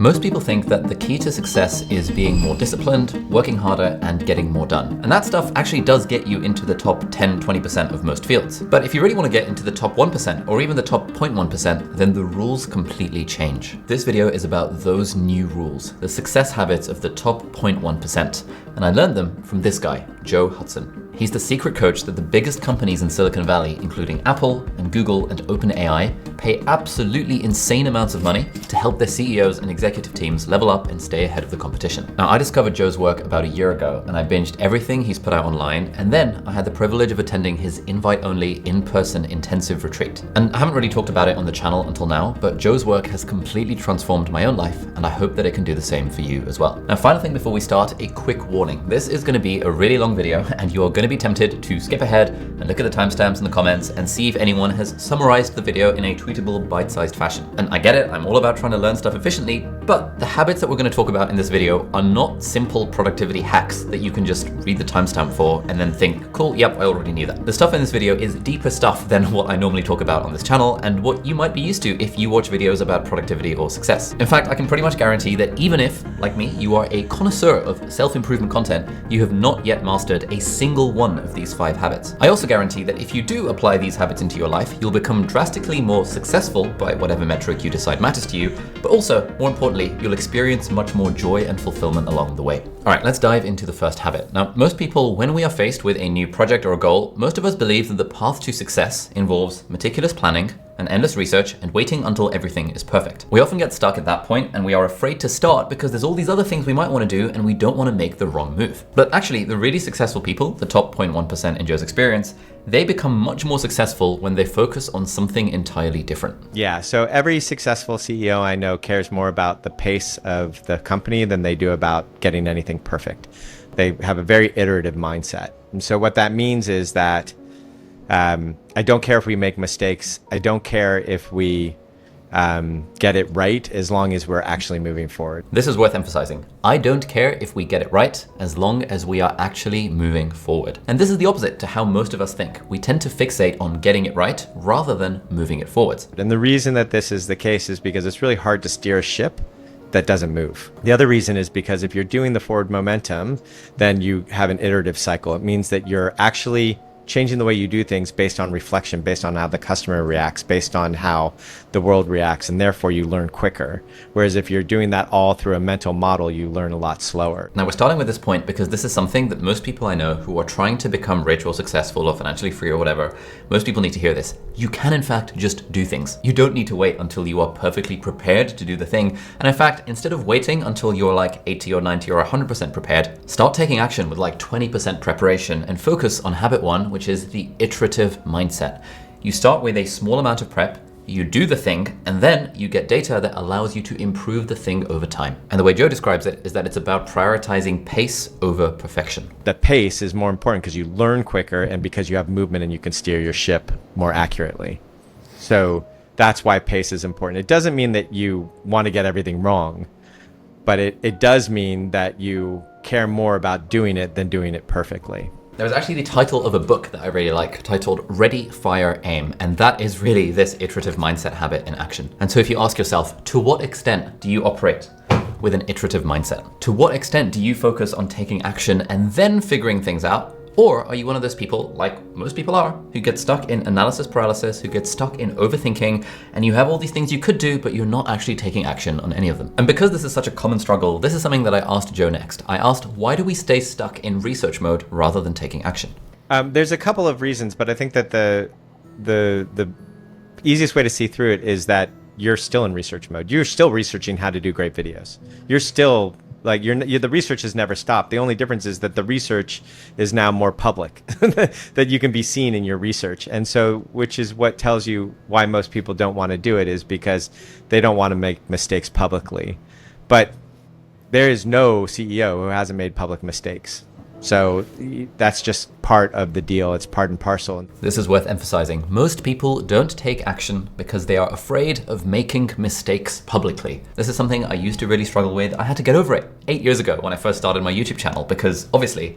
Most people think that the key to success is being more disciplined, working harder, and getting more done. And that stuff actually does get you into the top 10, 20% of most fields. But if you really want to get into the top 1% or even the top 0.1%, then the rules completely change. This video is about those new rules, the success habits of the top 0.1%. And I learned them from this guy, Joe Hudson. He's the secret coach that the biggest companies in Silicon Valley, including Apple and Google and OpenAI, pay absolutely insane amounts of money to help their CEOs and executive teams level up and stay ahead of the competition. Now, I discovered Joe's work about a year ago, and I binged everything he's put out online, and then I had the privilege of attending his invite-only in-person intensive retreat. And I haven't really talked about it on the channel until now, but Joe's work has completely transformed my own life, and I hope that it can do the same for you as well. Now, final thing before we start, a quick warning. This is going to be a really long video, and you're going to be tempted to skip ahead and look at the timestamps in the comments and see if anyone has summarized the video in a tweetable, bite-sized fashion. And I get it, I'm all about trying to learn stuff efficiently, but the habits that we're going to talk about in this video are not simple productivity hacks that you can just read the timestamp for and then think, cool, yep, I already knew that. The stuff in this video is deeper stuff than what I normally talk about on this channel and what you might be used to if you watch videos about productivity or success. In fact, I can pretty much guarantee that even if, like me, you are a connoisseur of self-improvement content, you have not yet mastered a single one of these 5 habits. I also guarantee that if you do apply these habits into your life, you'll become drastically more successful by whatever metric you decide matters to you, but also, more importantly, you'll experience much more joy and fulfillment along the way. All right, let's dive into the first habit. Now, most people, when we are faced with a new project or a goal, most of us believe that the path to success involves meticulous planning, and endless research, and waiting until everything is perfect. We often get stuck at that point and we are afraid to start because there's all these other things we might want to do and we don't want to make the wrong move. But actually, the really successful people, the top 0.1% in Joe's experience, they become much more successful when they focus on something entirely different. Yeah, so every successful CEO I know cares more about the pace of the company than they do about getting anything perfect. They have a very iterative mindset. And so what that means is that I don't care if we make mistakes. I don't care if we get it right as long as we're actually moving forward. This is worth emphasizing. I don't care if we get it right as long as we are actually moving forward. And this is the opposite to how most of us think. We tend to fixate on getting it right rather than moving it forwards. And the reason that this is the case is because it's really hard to steer a ship that doesn't move. The other reason is because if you're doing the forward momentum, then you have an iterative cycle. It means that you're actually changing the way you do things based on reflection, based on how the customer reacts, based on how the world reacts, and therefore you learn quicker. Whereas if you're doing that all through a mental model, you learn a lot slower. Now, we're starting with this point because this is something that most people I know who are trying to become rich or successful or financially free or whatever, most people need to hear this. You can in fact just do things. You don't need to wait until you are perfectly prepared to do the thing. And in fact, instead of waiting until you're like 80 or 90 or 100% prepared, start taking action with like 20% preparation and focus on habit 1, which is the iterative mindset. You start with a small amount of prep, you do the thing, and then you get data that allows you to improve the thing over time. And the way Joe describes it is that it's about prioritizing pace over perfection. The pace is more important because you learn quicker and because you have movement and you can steer your ship more accurately. So that's why pace is important. It doesn't mean that you want to get everything wrong, but it does mean that you care more about doing it than doing it perfectly. There was actually the title of a book that I really like titled Ready, Fire, Aim. And that is really this iterative mindset habit in action. And so if you ask yourself, to what extent do you operate with an iterative mindset? To what extent do you focus on taking action and then figuring things out? Or are you one of those people, like most people are, who get stuck in analysis paralysis, who get stuck in overthinking, and you have all these things you could do, but you're not actually taking action on any of them? And because this is such a common struggle, this is something that I asked Joe next. I asked, why do we stay stuck in research mode rather than taking action? There's a couple of reasons, but I think that the easiest way to see through it is that you're still in research mode. You're still researching how to do great videos. You're still like the research has never stopped. The only difference is that the research is now more public, that you can be seen in your research. And so, which is what tells you why most people don't want to do it, is because they don't want to make mistakes publicly. But there is no CEO who hasn't made public mistakes. So that's just part of the deal. It's part and parcel. This is worth emphasizing. Most people don't take action because they are afraid of making mistakes publicly. This is something I used to really struggle with. I had to get over it 8 years ago when I first started my YouTube channel because obviously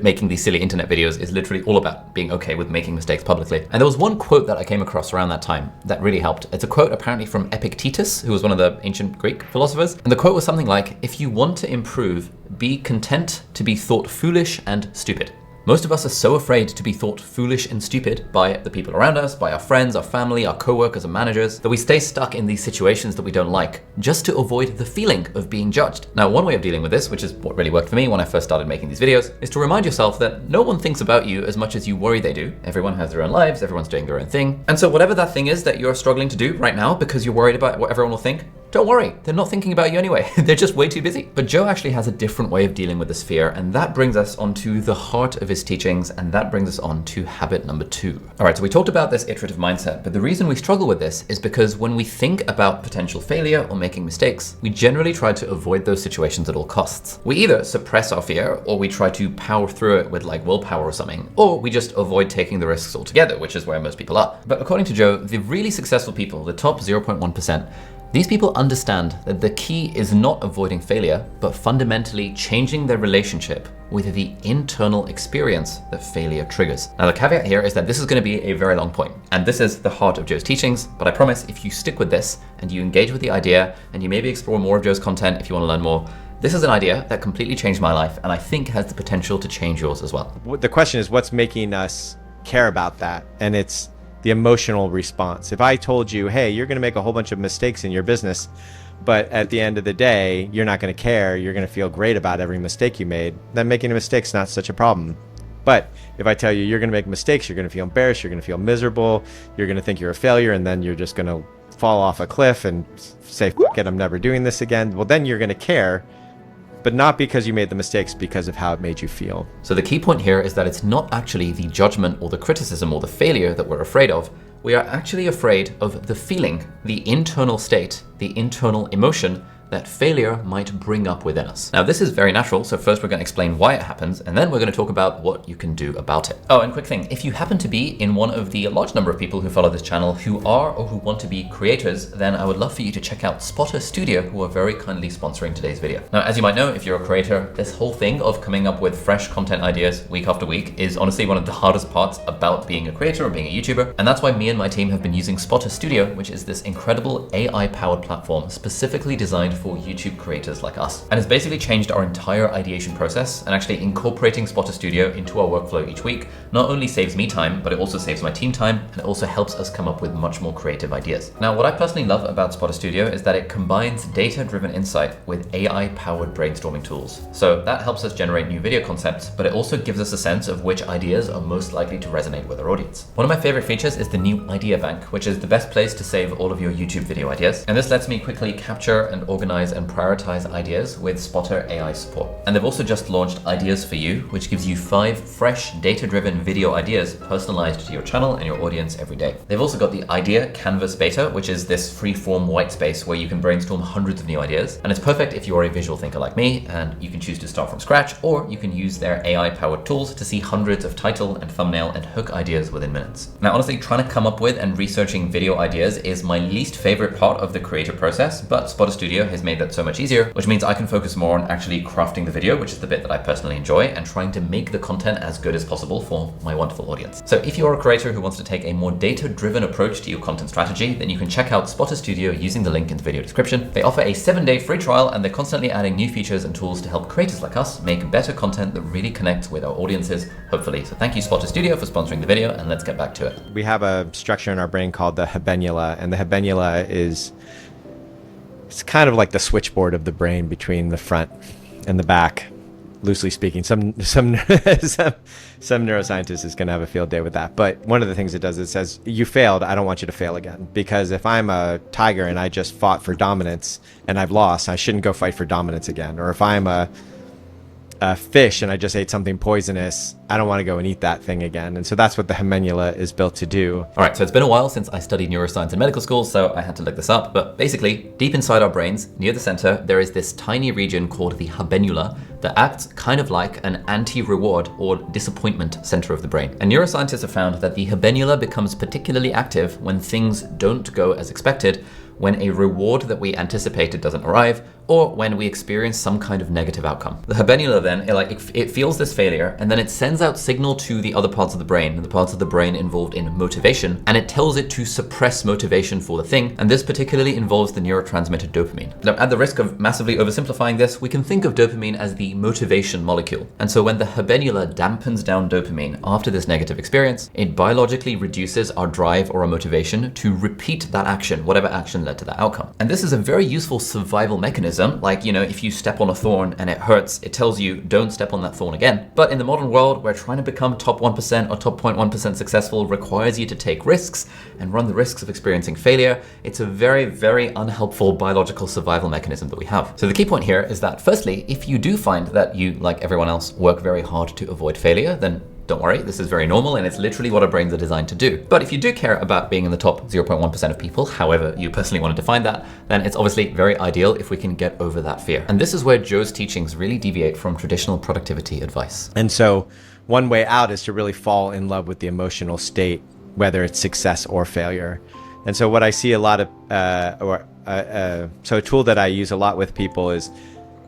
making these silly internet videos is literally all about being okay with making mistakes publicly. And there was one quote that I came across around that time that really helped. It's a quote apparently from Epictetus, who was one of the ancient Greek philosophers. And the quote was something like, "If you want to improve, be content to be thought foolish and stupid." Most of us are so afraid to be thought foolish and stupid by the people around us, by our friends, our family, our coworkers and managers, that we stay stuck in these situations that we don't like, just to avoid the feeling of being judged. Now, one way of dealing with this, which is what really worked for me when I first started making these videos, is to remind yourself that no one thinks about you as much as you worry they do. Everyone has their own lives, everyone's doing their own thing. And so whatever that thing is that you're struggling to do right now because you're worried about what everyone will think, don't worry, they're not thinking about you anyway. They're just way too busy. But Joe actually has a different way of dealing with this fear, and that brings us onto the heart of his teachings, and that brings us on to habit number 2. All right, so we talked about this iterative mindset, but the reason we struggle with this is because when we think about potential failure or making mistakes, we generally try to avoid those situations at all costs. We either suppress our fear, or we try to power through it with like willpower or something, or we just avoid taking the risks altogether, which is where most people are. But according to Joe, the really successful people, the top 0.1%, these people understand that the key is not avoiding failure, but fundamentally changing their relationship with the internal experience that failure triggers. Now, the caveat here is that this is going to be a very long point, and this is the heart of Joe's teachings, but I promise if you stick with this and you engage with the idea and you maybe explore more of Joe's content if you want to learn more, this is an idea that completely changed my life and I think has the potential to change yours as well. The question is, what's making us care about that? And it's the emotional response. If I told you, hey, you're going to make a whole bunch of mistakes in your business, but at the end of the day, you're not going to care, you're going to feel great about every mistake you made, then making a mistake's not such a problem. But if I tell you you're going to make mistakes, you're going to feel embarrassed, you're going to feel miserable, you're going to think you're a failure, and then you're just going to fall off a cliff and say, F it, I'm never doing this again. Well, then you're going to care, but not because you made the mistakes, because of how it made you feel. So the key point here is that it's not actually the judgment or the criticism or the failure that we're afraid of. We are actually afraid of the feeling, the internal state, the internal emotion that failure might bring up within us. Now, this is very natural, so first we're going to explain why it happens, and then we're going to talk about what you can do about it. Oh, and quick thing, if you happen to be in one of the large number of people who follow this channel who are or who want to be creators, then I would love for you to check out Spotter Studio, who are very kindly sponsoring today's video. Now, as you might know, if you're a creator, this whole thing of coming up with fresh content ideas week after week is honestly one of the hardest parts about being a creator or being a YouTuber, and that's why me and my team have been using Spotter Studio, which is this incredible AI-powered platform specifically designed for YouTube creators like us. And it's basically changed our entire ideation process, and actually incorporating Spotter Studio into our workflow each week not only saves me time, but it also saves my team time, and it also helps us come up with much more creative ideas. Now, what I personally love about Spotter Studio is that it combines data-driven insight with AI-powered brainstorming tools. So that helps us generate new video concepts, but it also gives us a sense of which ideas are most likely to resonate with our audience. One of my favorite features is the new Idea Bank, which is the best place to save all of your YouTube video ideas. And this lets me quickly capture and organize and prioritize ideas with Spotter AI support. And they've also just launched Ideas for You, which gives you 5 fresh data-driven video ideas personalized to your channel and your audience every day. They've also got the Idea Canvas Beta, which is this free-form white space where you can brainstorm hundreds of new ideas. And it's perfect if you're a visual thinker like me, and you can choose to start from scratch, or you can use their AI-powered tools to see hundreds of title and thumbnail and hook ideas within minutes. Now, honestly, trying to come up with and researching video ideas is my least favorite part of the creative process, but Spotter Studio has made that so much easier, which means I can focus more on actually crafting the video, which is the bit that I personally enjoy, and trying to make the content as good as possible for my wonderful audience. So if you're a creator who wants to take a more data-driven approach to your content strategy, then you can check out Spotter Studio using the link in the video description. They offer a 7-day free trial, and they're constantly adding new features and tools to help creators like us make better content that really connects with our audiences, hopefully. So thank you, Spotter Studio, for sponsoring the video, and let's get back to it. We have a structure in our brain called the habenula, and the habenula is, it's kind of like the switchboard of the brain between the front and the back, loosely speaking. Some neuroscientist is going to have a field day with that. But one of the things it does, it says, you failed, I don't want you to fail again. Because if I'm a tiger and I just fought for dominance and I've lost, I shouldn't go fight for dominance again. Or if I'm a fish and I just ate something poisonous, I don't want to go and eat that thing again. And so that's what the habenula is built to do. All right, so it's been a while since I studied neuroscience in medical school, so I had to look this up. But basically, deep inside our brains, near the center, there is this tiny region called the habenula that acts kind of like an anti-reward or disappointment center of the brain. And neuroscientists have found that the habenula becomes particularly active when things don't go as expected, when a reward that we anticipated doesn't arrive, or when we experience some kind of negative outcome. The habenula then, it feels this failure, and then it sends out signal to the other parts of the brain, the parts of the brain involved in motivation, and it tells it to suppress motivation for the thing, and this particularly involves the neurotransmitter dopamine. Now, at the risk of massively oversimplifying this, we can think of dopamine as the motivation molecule. And so when the habenula dampens down dopamine after this negative experience, it biologically reduces our drive or our motivation to repeat that action, whatever action led to that outcome. And this is a very useful survival mechanism. Like, if you step on a thorn and it hurts, it tells you don't step on that thorn again. But in the modern world, where trying to become top 1% or top 0.1% successful requires you to take risks and run the risks of experiencing failure, it's a very, very unhelpful biological survival mechanism that we have. So the key point here is that firstly, if you do find that you, like everyone else, work very hard to avoid failure, then don't worry, this is very normal and it's literally what our brains are designed to do. But if you do care about being in the top 0.1% of people, however you personally want to define that, then it's obviously very ideal if we can get over that fear. And this is where Joe's teachings really deviate from traditional productivity advice. And so one way out is to really fall in love with the emotional state, whether it's success or failure. And so what I see a lot of, so a tool that I use a lot with people is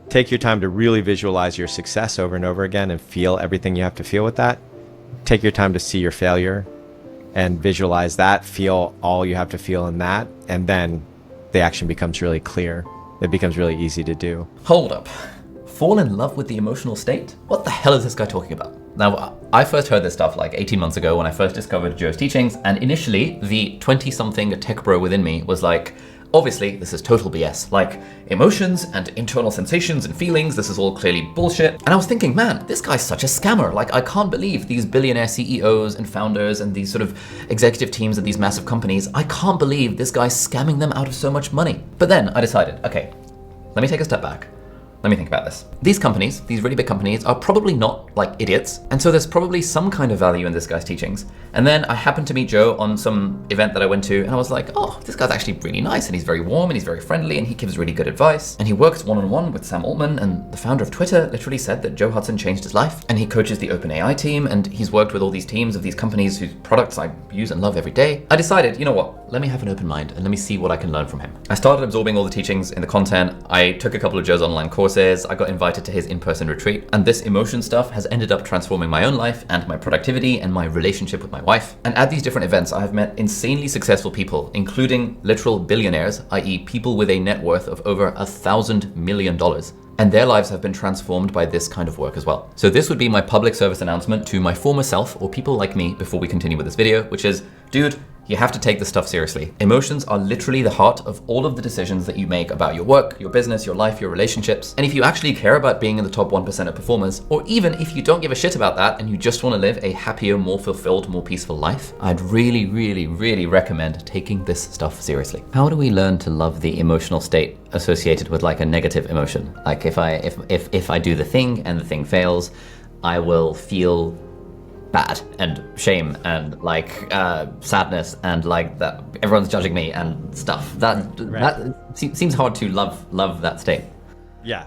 take your time to really visualize your success over and over again and feel everything you have to feel with that. Take your time to see your failure and visualize that, feel all you have to feel in that, and then the action becomes really clear. It becomes really easy to do. Hold up. Fall in love with the emotional state? What the hell is this guy talking about? Now, I first heard this stuff like 18 months ago when I first discovered Joe's teachings, and initially the 20-something tech bro within me was like, obviously, this is total BS. Like, emotions and internal sensations and feelings, this is all clearly bullshit. And I was thinking, man, this guy's such a scammer. Like, I can't believe these billionaire CEOs and founders and these sort of executive teams at these massive companies, I can't believe this guy's scamming them out of so much money. But then I decided, okay, let me take a step back. Let me think about this. These companies, these really big companies, are probably not like idiots. And so there's probably some kind of value in this guy's teachings. And then I happened to meet Joe on some event that I went to, and I was like, oh, this guy's actually really nice, and he's very warm, and he's very friendly, and he gives really good advice. And he works one-on-one with Sam Altman, and the founder of Twitter literally said that Joe Hudson changed his life. And he coaches the OpenAI team, and he's worked with all these teams of these companies whose products I use and love every day. I decided, you know what, let me have an open mind, and let me see what I can learn from him. I started absorbing all the teachings in the content. I took a couple of Joe's online courses. I got invited to his in-person retreat, and this emotion stuff has ended up transforming my own life and my productivity and my relationship with my wife. And at these different events, I have met insanely successful people, including literal billionaires, i.e. people with a net worth of over $1,000 million. And their lives have been transformed by this kind of work as well. So this would be my public service announcement to my former self or people like me before we continue with this video, which is, dude, you have to take this stuff seriously. Emotions are literally the heart of all of the decisions that you make about your work, your business, your life, your relationships. And if you actually care about being in the top 1% of performers, or even if you don't give a shit about that and you just want to live a happier, more fulfilled, more peaceful life, I'd really, really, really recommend taking this stuff seriously. How do we learn to love the emotional state associated with like a negative emotion? Like if I do the thing and the thing fails, I will feel bad and shame and like sadness and like that everyone's judging me and stuff. That seems hard to love that state. Yeah.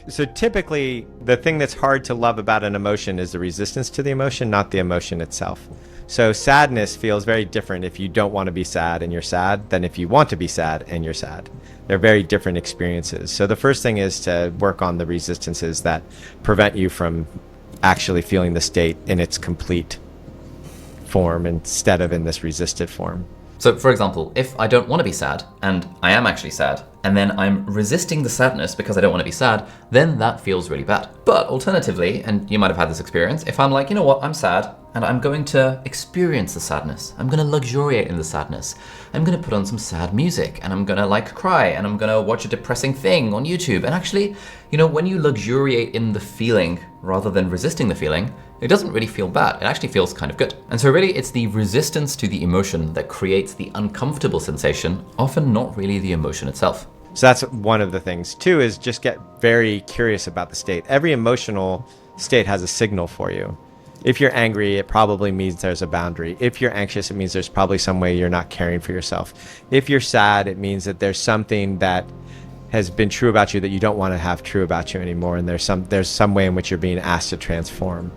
So typically the thing that's hard to love about an emotion is the resistance to the emotion, not the emotion itself. So sadness feels very different if you don't want to be sad and you're sad than if you want to be sad and you're sad. They're very different experiences. So the first thing is to work on the resistances that prevent you from actually feeling the state in its complete form instead of in this resisted form. So for example, if I don't want to be sad and I am actually sad, and then I'm resisting the sadness because I don't want to be sad, then that feels really bad. But alternatively, and you might have had this experience, if I'm like, you know what, I'm sad and I'm going to experience the sadness. I'm going to luxuriate in the sadness. I'm going to put on some sad music and I'm going to like cry and I'm going to watch a depressing thing on YouTube. And actually, you know, when you luxuriate in the feeling rather than resisting the feeling, it doesn't really feel bad. It actually feels kind of good. And so really it's the resistance to the emotion that creates the uncomfortable sensation, often not really the emotion itself. So that's one of the things. Two is just get very curious about the state. Every emotional state has a signal for you. If you're angry, it probably means there's a boundary. If you're anxious, it means there's probably some way you're not caring for yourself. If you're sad, it means that there's something that has been true about you that you don't want to have true about you anymore, and there's some way in which you're being asked to transform.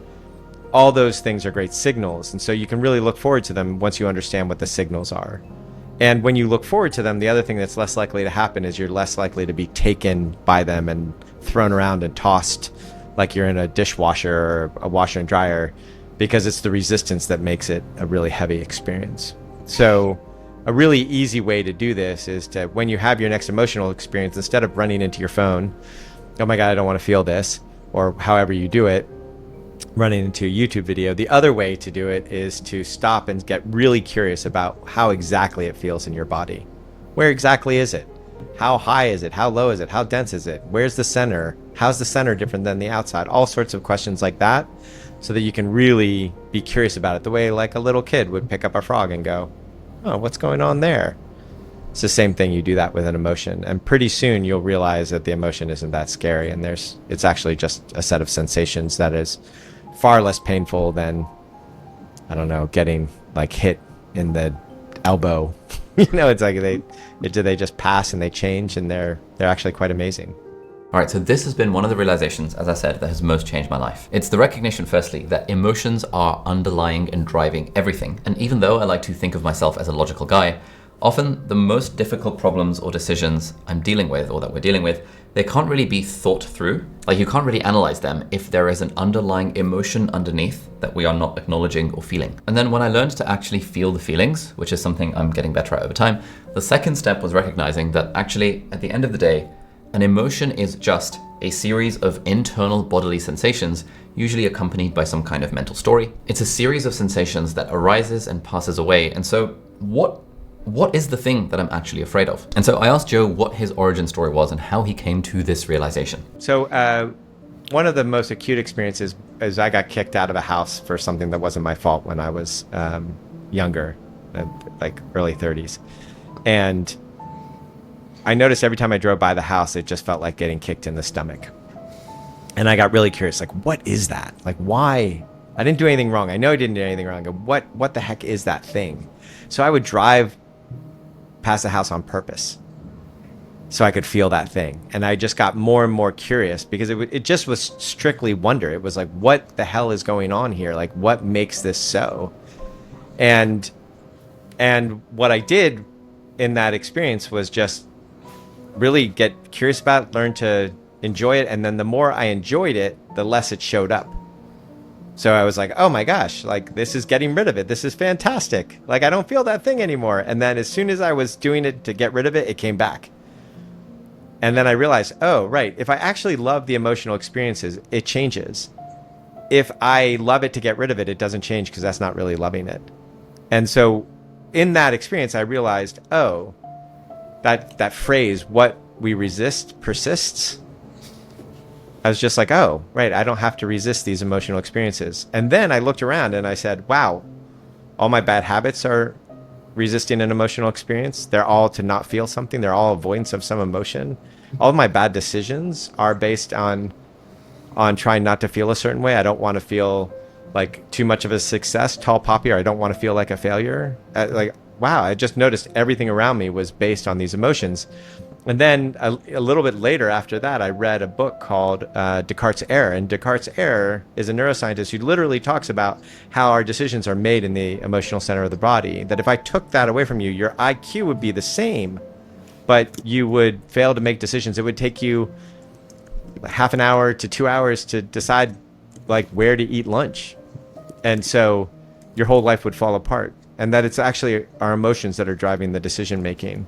All those things are great signals, and so you can really look forward to them once you understand what the signals are. And when you look forward to them, the other thing that's less likely to happen is you're less likely to be taken by them and thrown around and tossed like you're in a dishwasher or a washer and dryer, because it's the resistance that makes it a really heavy experience. So a really easy way to do this is to, when you have your next emotional experience, instead of running into your phone, oh my God, I don't want to feel this, or however you do it, running into a YouTube video, the other way to do it is to stop and get really curious about how exactly it feels in your body. Where exactly is it? How high is it? How low is it? How dense is it? Where's the center? How's the center different than the outside? All sorts of questions like that, so that you can really be curious about it, the way like a little kid would pick up a frog and go, oh, what's going on there? It's the same thing. You do that with an emotion, and pretty soon you'll realize that the emotion isn't that scary, and it's actually just a set of sensations that is far less painful than, I don't know, getting like hit in the elbow. You know, it's like they just pass and they change, and they're actually quite amazing. All right, so this has been one of the realizations, as I said, that has most changed my life. It's the recognition, firstly, that emotions are underlying and driving everything. And even though I like to think of myself as a logical guy, often the most difficult problems or decisions I'm dealing with, or that we're dealing with, they can't really be thought through. Like, you can't really analyze them if there is an underlying emotion underneath that we are not acknowledging or feeling. And then when I learned to actually feel the feelings, which is something I'm getting better at over time, the second step was recognizing that actually, at the end of the day, an emotion is just a series of internal bodily sensations, usually accompanied by some kind of mental story. It's a series of sensations that arises and passes away. And so what is the thing that I'm actually afraid of? And so I asked Joe what his origin story was and how he came to this realization. So one of the most acute experiences is I got kicked out of a house for something that wasn't my fault when I was younger, like early 30s. And I noticed every time I drove by the house, it just felt like getting kicked in the stomach. And I got really curious, like, what is that? Like, why? I didn't do anything wrong. I know I didn't do anything wrong. I go, what the heck is that thing? So I would drive past the house on purpose so I could feel that thing. And I just got more and more curious, because it just was strictly wonder. It was like, what the hell is going on here? Like, what makes this so? And what I did in that experience was just really get curious about it, learn to enjoy it. And then the more I enjoyed it, the less it showed up. So I was like, oh my gosh, like, this is getting rid of it. This is fantastic. Like, I don't feel that thing anymore. And then as soon as I was doing it to get rid of it, it came back. And then I realized, oh, right, if I actually love the emotional experiences, it changes. If I love it to get rid of it, it doesn't change, because that's not really loving it. And so in that experience, I realized, oh, that phrase, what we resist persists. I was just like, oh, right, I don't have to resist these emotional experiences. And then I looked around and I said, wow, all my bad habits are resisting an emotional experience. They're all to not feel something. They're all avoidance of some emotion. All of my bad decisions are based on trying not to feel a certain way. I don't want to feel like too much of a success, tall poppy, or I don't want to feel like a failure. Wow, I just noticed everything around me was based on these emotions. And then a little bit later after that, I read a book called Descartes' Error. And Descartes' Error is a neuroscientist who literally talks about how our decisions are made in the emotional center of the body. That if I took that away from you, your IQ would be the same, but you would fail to make decisions. It would take you half an hour to 2 hours to decide like where to eat lunch. And so your whole life would fall apart. And that it's actually our emotions that are driving the decision making.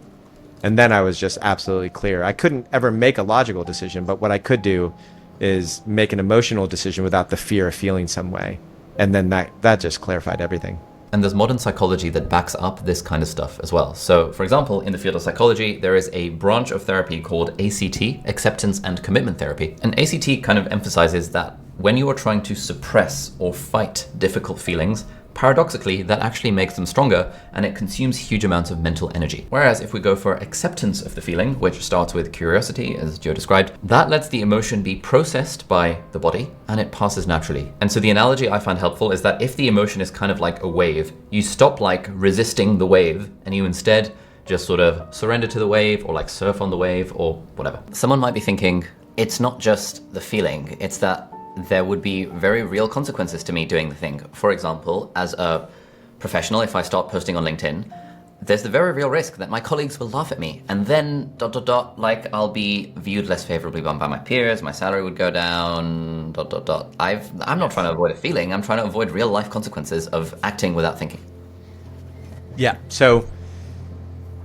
And then I was just absolutely clear. I couldn't ever make a logical decision, but what I could do is make an emotional decision without the fear of feeling some way. And then that just clarified everything. And there's modern psychology that backs up this kind of stuff as well. So, for example, in the field of psychology, there is a branch of therapy called ACT, Acceptance and Commitment Therapy. And ACT kind of emphasizes that when you are trying to suppress or fight difficult feelings, paradoxically, that actually makes them stronger, and it consumes huge amounts of mental energy. Whereas if we go for acceptance of the feeling, which starts with curiosity, as Joe described, that lets the emotion be processed by the body, and it passes naturally. And so the analogy I find helpful is that if the emotion is kind of like a wave, you stop like resisting the wave, and you instead just sort of surrender to the wave, or like surf on the wave, or whatever. Someone might be thinking, it's not just the feeling, it's that there would be very real consequences to me doing the thing. For example, as a professional, if I start posting on LinkedIn, there's the very real risk that my colleagues will laugh at me, and then ... like I'll be viewed less favorably by my peers, my salary would go down ... I'm not trying to avoid a feeling, I'm trying to avoid real life consequences of acting without thinking. Yeah, so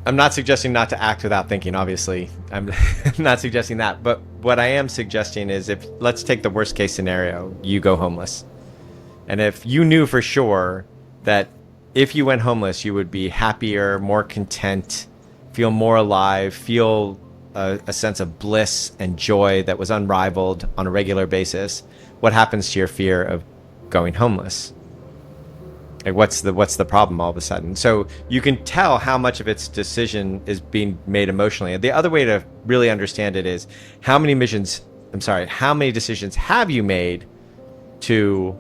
I'm not suggesting not to act without thinking, obviously. I'm not suggesting that. But what I am suggesting is, if let's take the worst case scenario, you go homeless. And if you knew for sure that if you went homeless, you would be happier, more content, feel more alive, feel a sense of bliss and joy that was unrivaled on a regular basis, what happens to your fear of going homeless? Like, what's the problem all of a sudden? So you can tell how much of its decision is being made emotionally. The other way to really understand it is how many decisions have you made to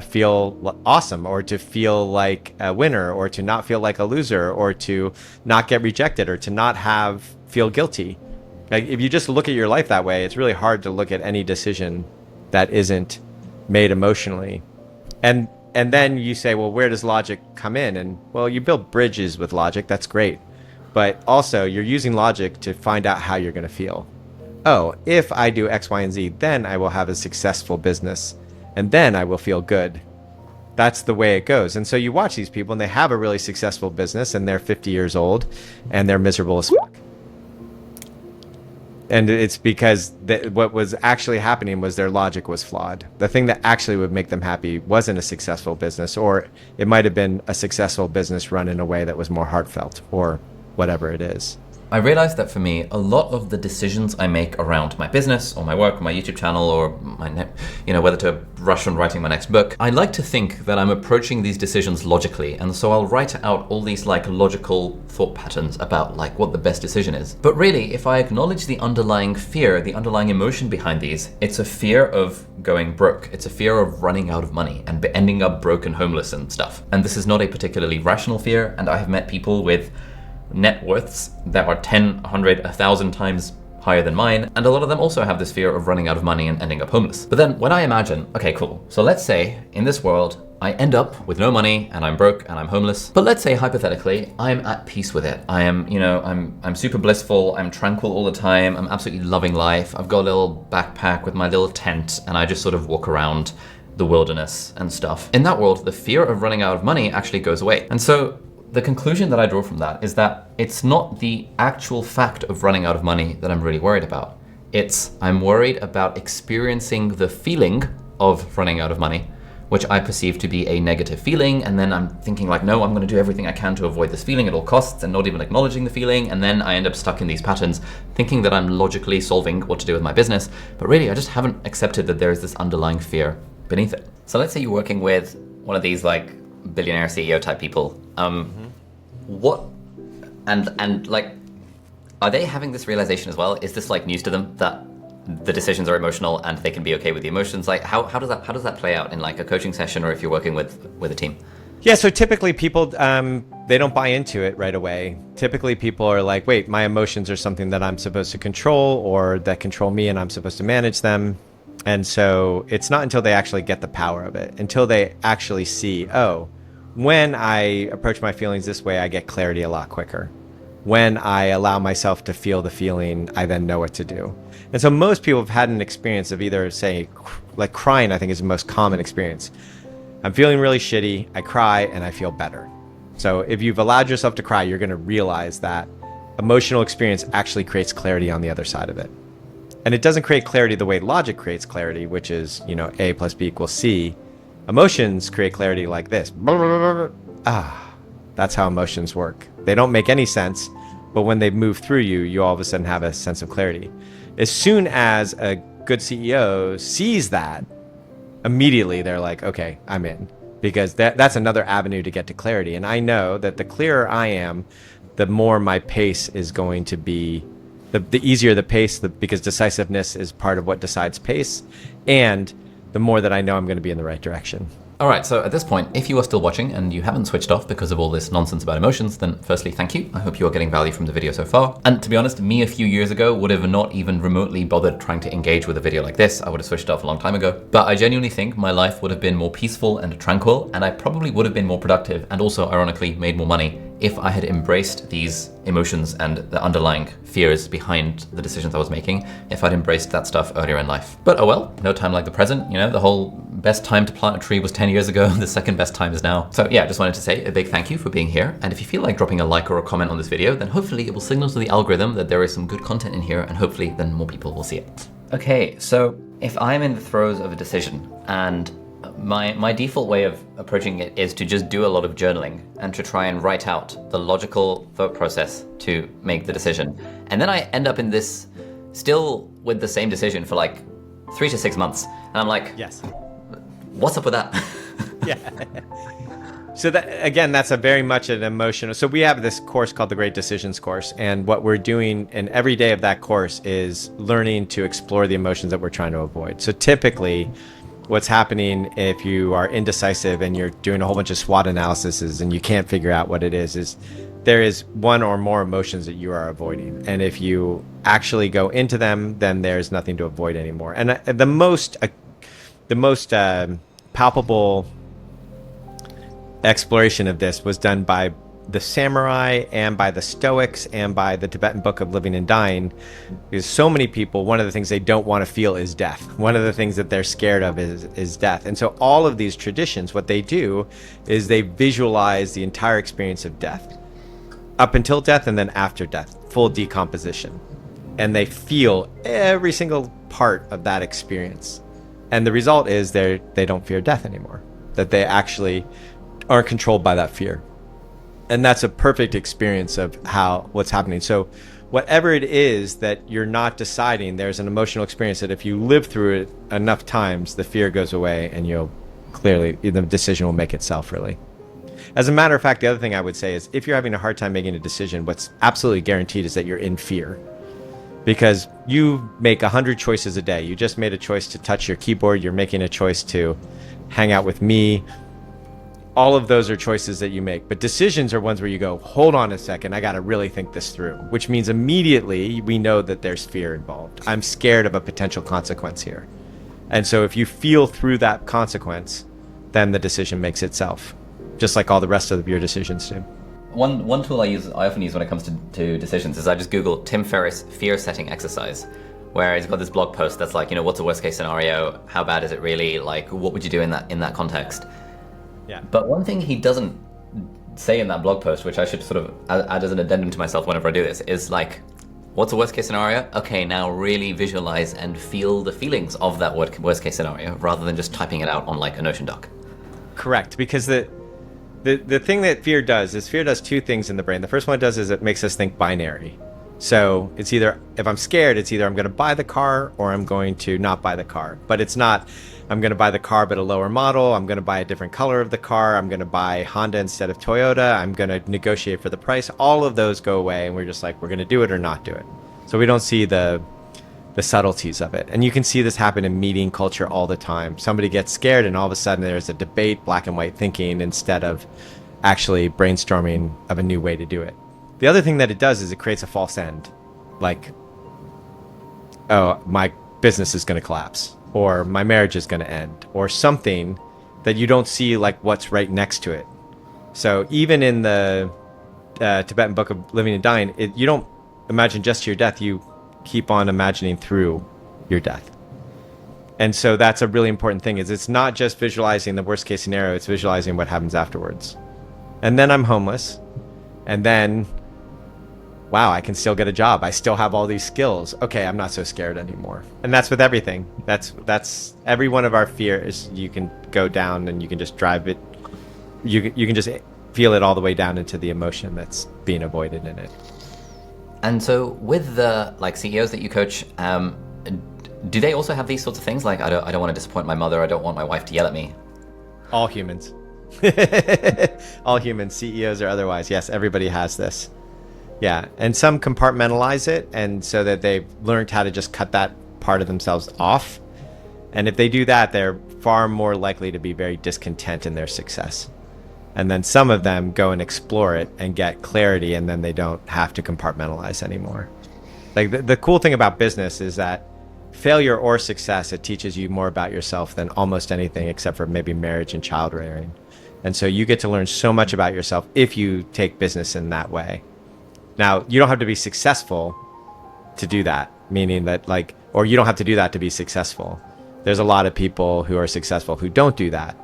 feel awesome, or to feel like a winner, or to not feel like a loser, or to not get rejected, or to not feel guilty. Like, if you just look at your life that way, it's really hard to look at any decision that isn't made emotionally. And then you say, well, where does logic come in? And, well, you build bridges with logic. That's great. But also, you're using logic to find out how you're going to feel. Oh, if I do X, Y, and Z, then I will have a successful business. And then I will feel good. That's the way it goes. And so you watch these people, and they have a really successful business, and they're 50 years old, and they're miserable as fuck. And it's because what was actually happening was their logic was flawed. The thing that actually would make them happy wasn't a successful business, or it might have been a successful business run in a way that was more heartfelt, or whatever it is. I realized that for me, a lot of the decisions I make around my business or my work or my YouTube channel or whether to rush on writing my next book, I like to think that I'm approaching these decisions logically. And so I'll write out all these logical thought patterns about what the best decision is. But really, if I acknowledge the underlying fear, the underlying emotion behind these, it's a fear of going broke. It's a fear of running out of money and ending up broke and homeless and stuff. And this is not a particularly rational fear. And I have met people with net worths that are 10, 100, 1,000 times higher than mine, and a lot of them also have this fear of running out of money and ending up homeless. But then when I imagine, okay, cool, so let's say in this world I end up with no money and I'm broke and I'm homeless, but let's say hypothetically I'm at peace with it. I am, I'm super blissful, I'm tranquil all the time, I'm absolutely loving life, I've got a little backpack with my little tent, and I just sort of walk around the wilderness and stuff. In that world, the fear of running out of money actually goes away. And so the conclusion that I draw from that is that it's not the actual fact of running out of money that I'm really worried about. I'm worried about experiencing the feeling of running out of money, which I perceive to be a negative feeling. And then I'm thinking no, I'm going to do everything I can to avoid this feeling at all costs, and not even acknowledging the feeling. And then I end up stuck in these patterns, thinking that I'm logically solving what to do with my business. But really, I just haven't accepted that there is this underlying fear beneath it. So let's say you're working with one of these billionaire CEO type people. What and are they having this realization as well? Is this news to them that the decisions are emotional and they can be okay with the emotions? How does that play out in a coaching session, or if you're working with a team? Yeah, so typically people they don't buy into it right away. Typically people are like, wait, my emotions are something that I'm supposed to control, or that control me and I'm supposed to manage them. And so it's not until they actually get the power of it, until they actually see, oh, when I approach my feelings this way, I get clarity a lot quicker. When I allow myself to feel the feeling, I then know what to do. And so most people have had an experience of either crying, I think is the most common experience. I'm feeling really shitty, I cry, and I feel better. So if you've allowed yourself to cry, you're going to realize that emotional experience actually creates clarity on the other side of it. And it doesn't create clarity the way logic creates clarity, which is, A plus B equals C. Emotions create clarity like this. That's how emotions work. They don't make any sense, but when they move through you, you all of a sudden have a sense of clarity. As soon as a good CEO sees that, immediately they're like, okay, I'm in. Because that's another avenue to get to clarity. And I know that the clearer I am, the more my pace is going to be, the easier the pace, because decisiveness is part of what decides pace. And the more that I know I'm going to be in the right direction. All right, so at this point, if you are still watching and you haven't switched off because of all this nonsense about emotions, then firstly, thank you. I hope you are getting value from the video so far. And to be honest, me a few years ago would have not even remotely bothered trying to engage with a video like this. I would have switched off a long time ago. But I genuinely think my life would have been more peaceful and tranquil, and I probably would have been more productive and also, ironically, made more money if I had embraced these emotions and the underlying fears behind the decisions I was making, if I'd embraced that stuff earlier in life. But oh well, no time like the present. You know, the whole best time to plant a tree was 10 years ago. The second best time is now. So yeah, I just wanted to say a big thank you for being here. And if you feel like dropping a like or a comment on this video, then hopefully it will signal to the algorithm that there is some good content in here, and hopefully then more people will see it. Okay, so if I'm in the throes of a decision and my default way of approaching it is to just do a lot of journaling and to try and write out the logical thought process to make the decision. And then I end up in this, still with the same decision for like 3 to 6 months. And I'm like, yes, what's up with that? Yeah. So that, again, that's a very much an emotional. So we have this course called the Great Decisions course. And what we're doing in every day of that course is learning to explore the emotions that we're trying to avoid. So typically, what's happening if you are indecisive and you're doing a whole bunch of SWOT analyses and you can't figure out what it is there is one or more emotions that you are avoiding. And if you actually go into them, then there's nothing to avoid anymore. And the most palpable exploration of this was done by the samurai and by the Stoics and by the Tibetan Book of Living and Dying, because so many people, one of the things they don't want to feel is death. One of the things that they're scared of is death. And so all of these traditions, what they do is they visualize the entire experience of death, up until death and then after death, full decomposition. And they feel every single part of that experience. And the result is they don't fear death anymore, that they actually aren't controlled by that fear. And that's a perfect experience of what's happening. So whatever it is that you're not deciding, there's an emotional experience that if you live through it enough times, the fear goes away and the decision will make itself, really. As a matter of fact, the other thing I would say is if you're having a hard time making a decision, what's absolutely guaranteed is that you're in fear. Because you make 100 choices a day. You just made a choice to touch your keyboard. You're making a choice to hang out with me. All of those are choices that you make, but decisions are ones where you go, hold on a second, I got to really think this through, which means immediately we know that there's fear involved. I'm scared of a potential consequence here. And so if you feel through that consequence, then the decision makes itself, just like all the rest of your decisions do. One tool I often use when it comes to decisions is I just Google Tim Ferriss fear setting exercise, where he's got this blog post that's like, what's a worst case scenario? How bad is it really? Like, what would you do in that context? Yeah. But one thing he doesn't say in that blog post, which I should sort of add as an addendum to myself whenever I do this, is like, what's a worst case scenario? Okay, now really visualize and feel the feelings of that worst case scenario rather than just typing it out on like a Notion doc. Correct, because the thing that fear does is fear does two things in the brain. The first one it does is it makes us think binary. So it's either, if I'm scared, it's either I'm going to buy the car or I'm going to not buy the car. But it's not, I'm going to buy the car but a lower model, I'm going to buy a different color of the car, I'm going to buy Honda instead of Toyota, I'm going to negotiate for the price. All of those go away and we're just like, we're going to do it or not do it. So we don't see the subtleties of it. And you can see this happen in meeting culture all the time. Somebody gets scared and all of a sudden there's a debate, black and white thinking, instead of actually brainstorming of a new way to do it. The other thing that it does is it creates a false end. Like, oh, my business is going to collapse, or my marriage is going to end, or something that you don't see like what's right next to it. So even in the Tibetan Book of Living and Dying, you don't imagine just your death, you keep on imagining through your death. And so that's a really important thing, is it's not just visualizing the worst case scenario, it's visualizing what happens afterwards. And then I'm homeless, and then wow, I can still get a job. I still have all these skills. Okay, I'm not so scared anymore. And that's with everything. That's every one of our fears. You can go down and you can just drive it. You can just feel it all the way down into the emotion that's being avoided in it. And so with the CEOs that you coach, do they also have these sorts of things? Like, I don't want to disappoint my mother. I don't want my wife to yell at me. All humans. All humans, CEOs or otherwise. Yes, everybody has this. Yeah, and some compartmentalize it, and so that they've learned how to just cut that part of themselves off. And if they do that, they're far more likely to be very discontent in their success. And then some of them go and explore it and get clarity, and then they don't have to compartmentalize anymore. Like the cool thing about business is that failure or success, it teaches you more about yourself than almost anything except for maybe marriage and child rearing. And so you get to learn so much about yourself if you take business in that way. Now, you don't have to be successful to do that, meaning that like, or you don't have to do that to be successful. There's a lot of people who are successful who don't do that.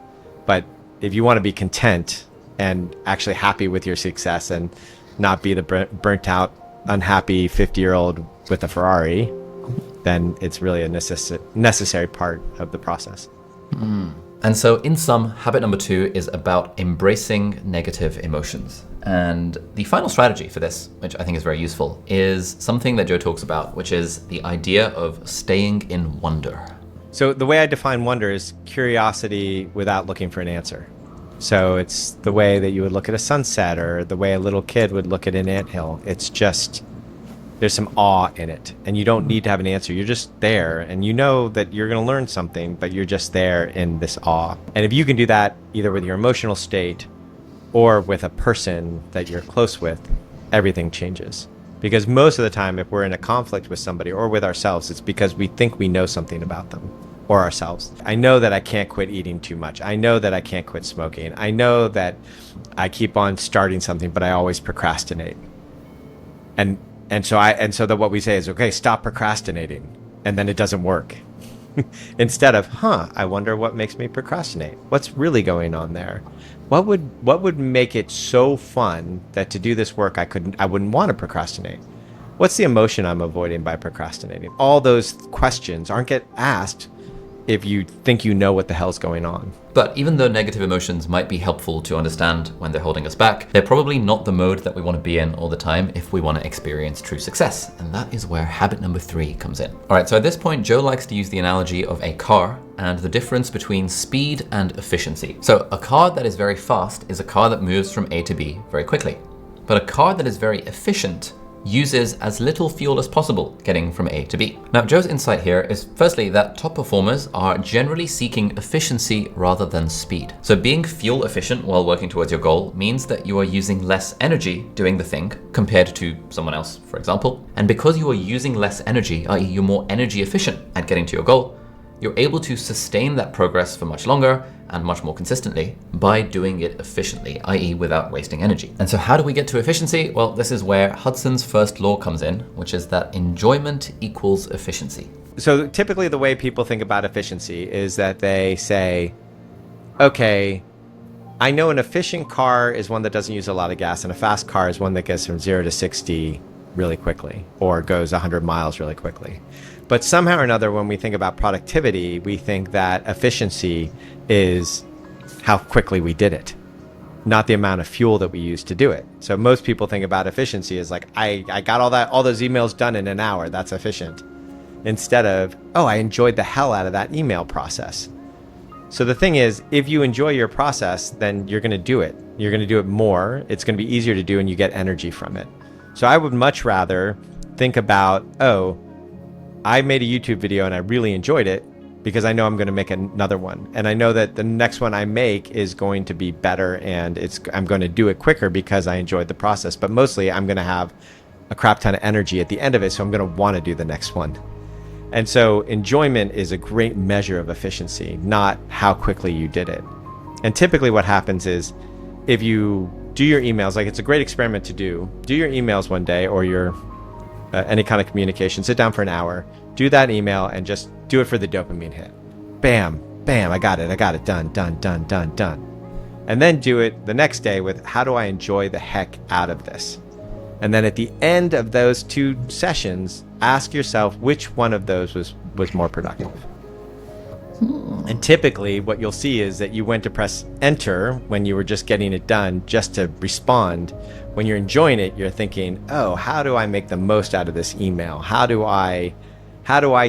But if you want to be content and actually happy with your success and not be the burnt out, unhappy 50-year-old with a Ferrari, then it's really a necessary part of the process. And so in sum, habit number 2 is about embracing negative emotions. And the final strategy for this, which I think is very useful, is something that Joe talks about, which is the idea of staying in wonder. So the way I define wonder is curiosity without looking for an answer. So it's the way that you would look at a sunset or the way a little kid would look at an anthill. It's just, there's some awe in it, and you don't need to have an answer. You're just there, and you know that you're going to learn something, but you're just there in this awe. And if you can do that either with your emotional state or with a person that you're close with, everything changes. Because most of the time, if we're in a conflict with somebody or with ourselves, it's because we think we know something about them or ourselves. I know that I can't quit eating too much. I know that I can't quit smoking. I know that I keep on starting something, but I always procrastinate. And so what we say is, okay, stop procrastinating. And then it doesn't work. Instead of, I wonder what makes me procrastinate. What's really going on there? What would make it so fun that to do this work I wouldn't want to procrastinate? What's the emotion I'm avoiding by procrastinating? All those questions aren't get asked if you think you know what the hell's going on. But even though negative emotions might be helpful to understand when they're holding us back, they're probably not the mode that we want to be in all the time if we want to experience true success. And that is where habit number 3 comes in. All right, so at this point, Joe likes to use the analogy of a car and the difference between speed and efficiency. So a car that is very fast is a car that moves from A to B very quickly. But a car that is very efficient uses as little fuel as possible getting from A to B. Now, Joe's insight here is firstly that top performers are generally seeking efficiency rather than speed. So being fuel efficient while working towards your goal means that you are using less energy doing the thing compared to someone else, for example. And because you are using less energy, i.e. you're more energy efficient at getting to your goal, you're able to sustain that progress for much longer and much more consistently by doing it efficiently, i.e. without wasting energy. And so how do we get to efficiency? Well, this is where Hudson's first law comes in, which is that enjoyment equals efficiency. So typically the way people think about efficiency is that they say, okay, I know an efficient car is one that doesn't use a lot of gas, and a fast car is one that gets from 0 to 60 really quickly or goes 100 miles really quickly. But somehow or another, when we think about productivity, we think that efficiency is how quickly we did it, not the amount of fuel that we used to do it. So most people think about efficiency as like, I got all those emails done in an hour. That's efficient. Instead of, I enjoyed the hell out of that email process. So the thing is, if you enjoy your process, then you're going to do it. You're going to do it more. It's going to be easier to do, and you get energy from it. So I would much rather think about, I made a YouTube video and I really enjoyed it because I know I'm going to make another one. And I know that the next one I make is going to be better, and I'm going to do it quicker because I enjoyed the process. But mostly I'm going to have a crap ton of energy at the end of it, so I'm going to want to do the next one. And so enjoyment is a great measure of efficiency, not how quickly you did it. And typically what happens is if you do your emails, like it's a great experiment to do your emails one day or your any kind of communication, sit down for an hour, do that email, and just do it for the dopamine hit. Bam, bam, I got it, done. And then do it the next day with, how do I enjoy the heck out of this? And then at the end of those 2 sessions, ask yourself which one of those was more productive. And typically what you'll see is that you went to press enter when you were just getting it done just to respond. When you're enjoying it, you're thinking, how do I make the most out of this email? How do I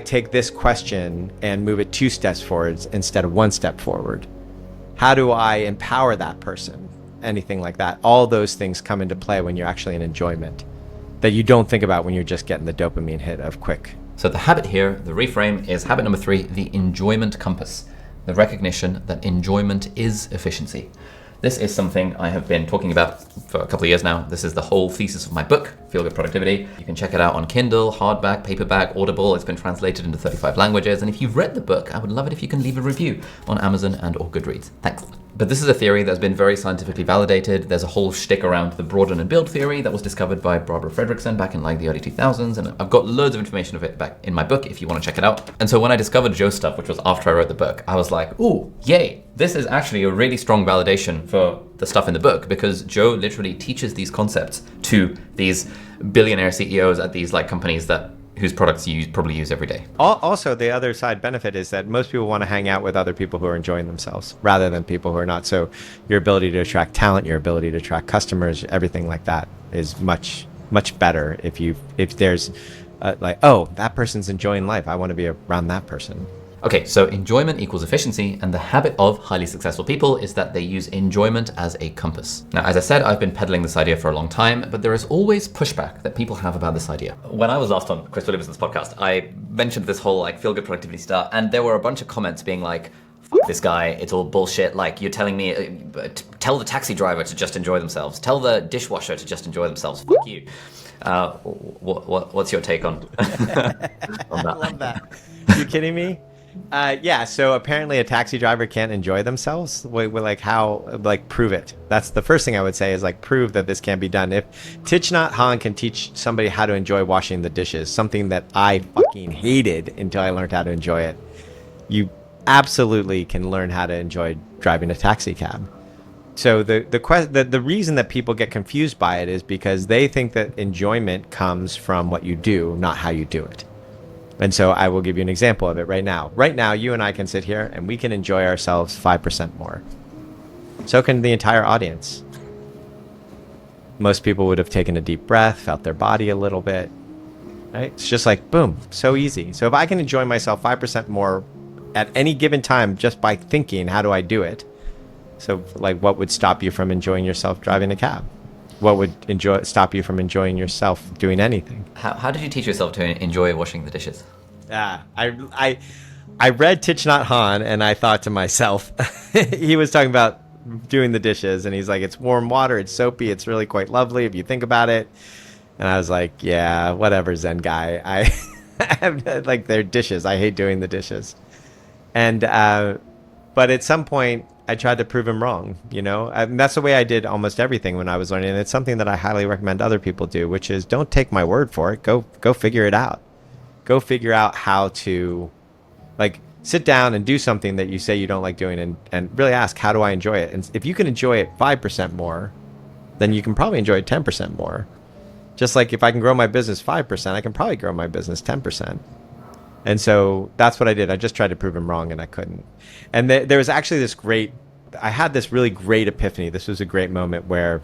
take this question and move it 2 steps forwards instead of 1 step forward? How do I empower that person? Anything like that. All those things come into play when you're actually in enjoyment that you don't think about when you're just getting the dopamine hit of quick. So the habit here, the reframe, is habit number 3, the enjoyment compass, the recognition that enjoyment is efficiency. This is something I have been talking about for a couple of years now. This is the whole thesis of my book, Feel Good Productivity. You can check it out on Kindle, hardback, paperback, Audible. It's been translated into 35 languages. And if you've read the book, I would love it if you can leave a review on Amazon and or Goodreads. Thanks. But this is a theory that's been very scientifically validated. There's a whole shtick around the broaden and build theory that was discovered by Barbara Fredrickson back in like the early 2000s. And I've got loads of information of it back in my book if you want to check it out. And so when I discovered Joe's stuff, which was after I wrote the book, I was like, ooh, yay. This is actually a really strong validation for the stuff in the book, because Joe literally teaches these concepts to these billionaire CEOs at these like companies whose products you probably use every day. Also, the other side benefit is that most people want to hang out with other people who are enjoying themselves rather than people who are not. So your ability to attract talent, your ability to attract customers, everything like that is much, much better if there's like, oh, that person's enjoying life, I want to be around that person. Okay, so enjoyment equals efficiency, and the habit of highly successful people is that they use enjoyment as a compass. Now, as I said, I've been peddling this idea for a long time, but there is always pushback that people have about this idea. When I was last on Chris Williamson's podcast, I mentioned this whole like feel-good productivity stuff, and there were a bunch of comments being like, "Fuck this guy, it's all bullshit, like you're telling me, tell the taxi driver to just enjoy themselves, tell the dishwasher to just enjoy themselves, fuck you." What's your take on, on that? I love that. You kidding me? Yeah, so apparently a taxi driver can't enjoy themselves. We're like, how, like, prove it. That's the first thing I would say is like, prove that this can be done. If Thich Nhat Hanh can teach somebody how to enjoy washing the dishes, something that I fucking hated until I learned how to enjoy it, you absolutely can learn how to enjoy driving a taxi cab. So the reason that people get confused by it is because they think that enjoyment comes from what you do, not how you do it. And so I will give you an example of it right now. Right now, you and I can sit here and we can enjoy ourselves 5% more. So can the entire audience. Most people would have taken a deep breath, felt their body a little bit. Right? It's just like, boom, so easy. So if I can enjoy myself 5% more at any given time just by thinking, how do I do it? So like, what would stop you from enjoying yourself driving a cab? What would stop you from enjoying yourself doing anything? How did you teach yourself to enjoy washing the dishes? I read Thich Nhat Hanh and I thought to myself, he was talking about doing the dishes and he's like, it's warm water, it's soapy, it's really quite lovely if you think about it. And I was like, yeah, whatever, Zen guy. I like, they're dishes. I hate doing the dishes. And but at some point I tried to prove him wrong, you know, and that's the way I did almost everything when I was learning. And it's something that I highly recommend other people do, which is don't take my word for it. Go figure it out. Go figure out how to, like, sit down and do something that you say you don't like doing and really ask, how do I enjoy it? And if you can enjoy it 5% more, then you can probably enjoy it 10% more. Just like if I can grow my business 5%, I can probably grow my business 10%. And so that's what I did. I just tried to prove him wrong and I couldn't. And there was actually I had this really great epiphany. This was a great moment where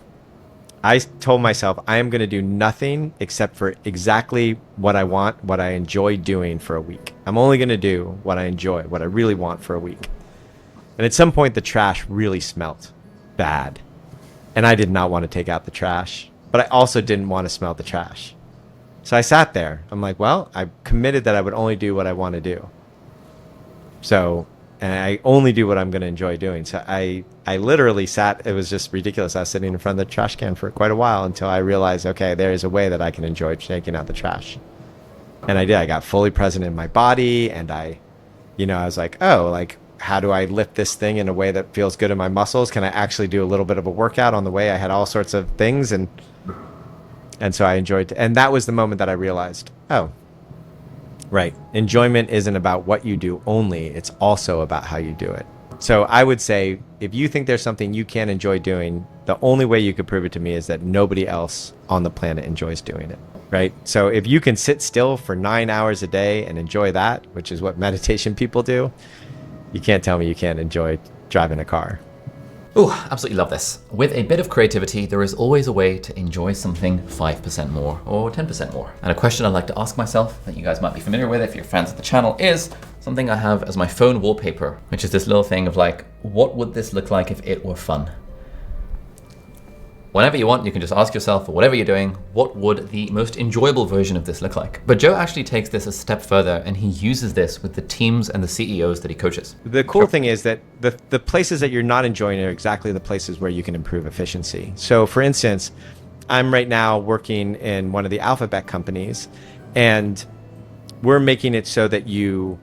I told myself, I am going to do nothing except for exactly what I want, what I enjoy doing for a week. I'm only going to do what I enjoy, what I really want for a week. And at some point, the trash really smelt bad. And I did not want to take out the trash, but I also didn't want to smell the trash. So I sat there. I'm like, well, I committed that I would only do what I want to do. So, and I only do what I'm going to enjoy doing. So I literally sat, it was just ridiculous. I was sitting in front of the trash can for quite a while until I realized, okay, there is a way that I can enjoy taking out the trash. And I did. I got fully present in my body and I was like, oh, like, how do I lift this thing in a way that feels good in my muscles? Can I actually do a little bit of a workout on the way? I had all sorts of things and so I enjoyed, and that was the moment that I realized, oh, right. Enjoyment isn't about what you do only, it's also about how you do it. So I would say, if you think there's something you can't enjoy doing, the only way you could prove it to me is that nobody else on the planet enjoys doing it, right? So if you can sit still for 9 hours a day and enjoy that, which is what meditation people do, you can't tell me you can't enjoy driving a car. Ooh, absolutely love this. With a bit of creativity, there is always a way to enjoy something 5% more or 10% more. And a question I like to ask myself that you guys might be familiar with if you're fans of the channel is something I have as my phone wallpaper, which is this little thing of like, what would this look like if it were fun? Whenever you want, you can just ask yourself, for whatever you're doing, what would the most enjoyable version of this look like? But Joe actually takes this a step further and he uses this with the teams and the CEOs that he coaches. The cool thing is that the places that you're not enjoying are exactly the places where you can improve efficiency. So for instance, I'm right now working in one of the alphabet companies and we're making it so that you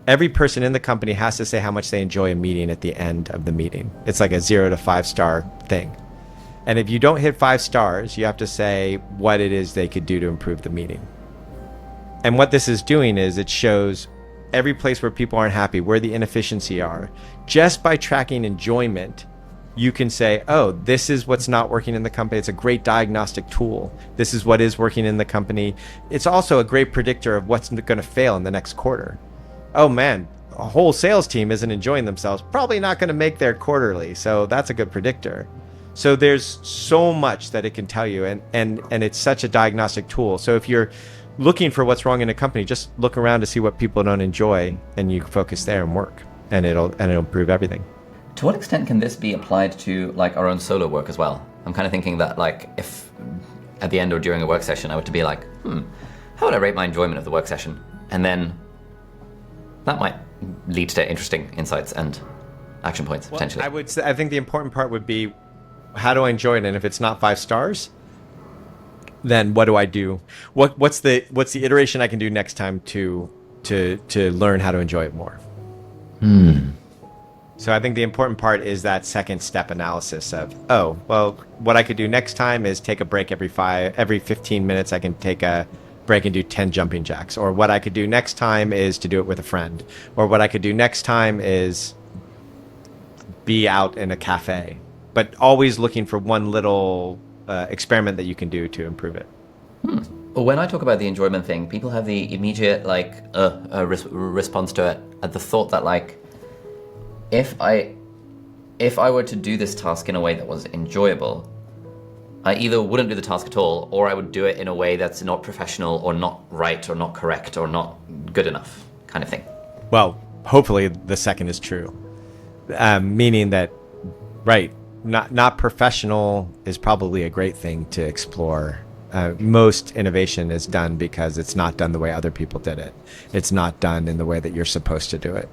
every person in the company has to say how much they enjoy a meeting at the end of the meeting. It's like a 0 to 5-star thing. And if you don't hit 5 stars, you have to say what it is they could do to improve the meeting. And what this is doing is it shows every place where people aren't happy, where the inefficiency are. Just by tracking enjoyment, you can say, oh, this is what's not working in the company. It's a great diagnostic tool. This is what is working in the company. It's also a great predictor of what's going to fail in the next quarter. Oh man, a whole sales team isn't enjoying themselves. Probably not going to make their quarterly. So that's a good predictor. So there's so much that it can tell you, and it's such a diagnostic tool. So if you're looking for what's wrong in a company, just look around to see what people don't enjoy, and you focus there and work, and it'll improve everything. To what extent can this be applied to like our own solo work as well? I'm kind of thinking that like if at the end or during a work session I were to be like, how would I rate my enjoyment of the work session? And then that might lead to interesting insights and action points potentially. I think the important part would be, how do I enjoy it? And if it's not 5 stars, then what do I do? What's the iteration I can do next time to learn how to enjoy it more? So I think the important part is that second step analysis of, oh, well, what I could do next time is take a break every 15 minutes. I can take a break and do 10 jumping jacks. Or what I could do next time is to do it with a friend. Or what I could do next time is be out in a cafe. But always looking for one little experiment that you can do to improve it. Well, when I talk about the enjoyment thing, people have the immediate response to it at the thought that like, if I were to do this task in a way that was enjoyable, I either wouldn't do the task at all, or I would do it in a way that's not professional or not right or not correct or not good enough, kind of thing. Well, hopefully the second is true, meaning that, right. Not professional is probably a great thing to explore. Most innovation is done because it's not done the way other people did it. It's not done in the way that you're supposed to do it.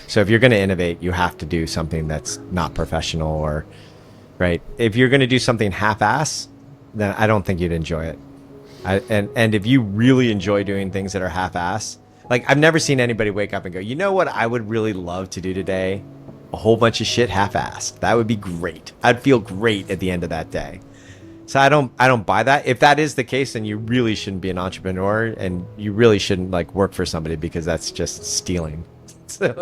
So if you're going to innovate, you have to do something that's not professional, or right. If you're going to do something half-ass, then I don't think you'd enjoy it. And if you really enjoy doing things that are half-ass, like I've never seen anybody wake up and go, you know what I would really love to do today? A whole bunch of shit half-assed. That would be great. I'd feel great at the end of that day. So I don't buy that. If that is the case, then you really shouldn't be an entrepreneur, and you really shouldn't like work for somebody, because that's just stealing. So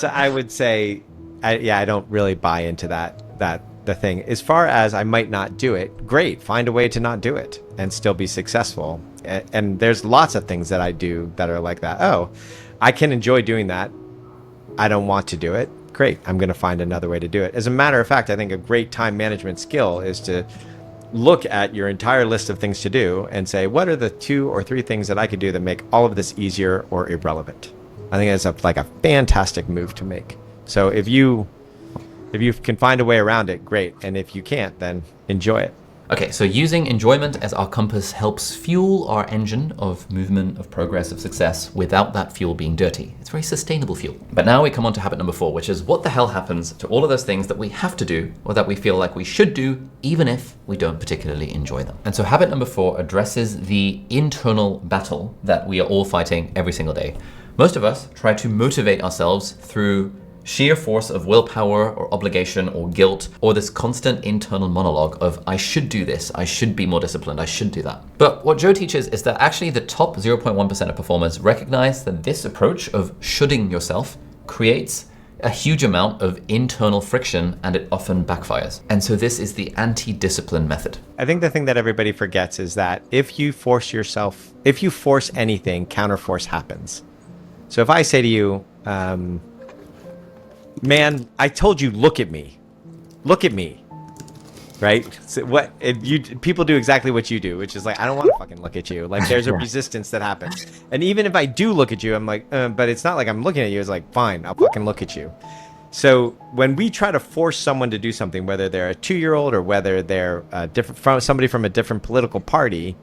I would say, I don't really buy into the thing. As far as I might not do it, great. Find a way to not do it and still be successful. And there's lots of things that I do that are like that. Oh, I can enjoy doing that. I don't want to do it. Great. I'm going to find another way to do it. As a matter of fact, I think a great time management skill is to look at your entire list of things to do and say, what are the 2 or 3 things that I could do that make all of this easier or irrelevant? I think it's like a fantastic move to make. So if you can find a way around it, great. And if you can't, then enjoy it. Okay, so using enjoyment as our compass helps fuel our engine of movement, of progress, of success, without that fuel being dirty. It's very sustainable fuel. But now we come on to habit number 4, which is what the hell happens to all of those things that we have to do, or that we feel like we should do, even if we don't particularly enjoy them. And so habit number 4 addresses the internal battle that we are all fighting every single day. Most of us try to motivate ourselves through sheer force of willpower or obligation or guilt, or this constant internal monologue of, I should do this, I should be more disciplined, I should do that. But what Joe teaches is that actually the top 0.1% of performers recognize that this approach of shoulding yourself creates a huge amount of internal friction, and it often backfires. And so this is the anti-discipline method. I think the thing that everybody forgets is that if you force anything, counterforce happens. So if I say to you, man, I told you, look at me, right? So people do exactly what you do, which is like, I don't want to fucking look at you. Like there's a resistance that happens. And even if I do look at you, I'm like, but it's not like I'm looking at you. It's like, fine, I'll fucking look at you. So when we try to force someone to do something, whether they're a 2-year-old or whether they're somebody from a different political party,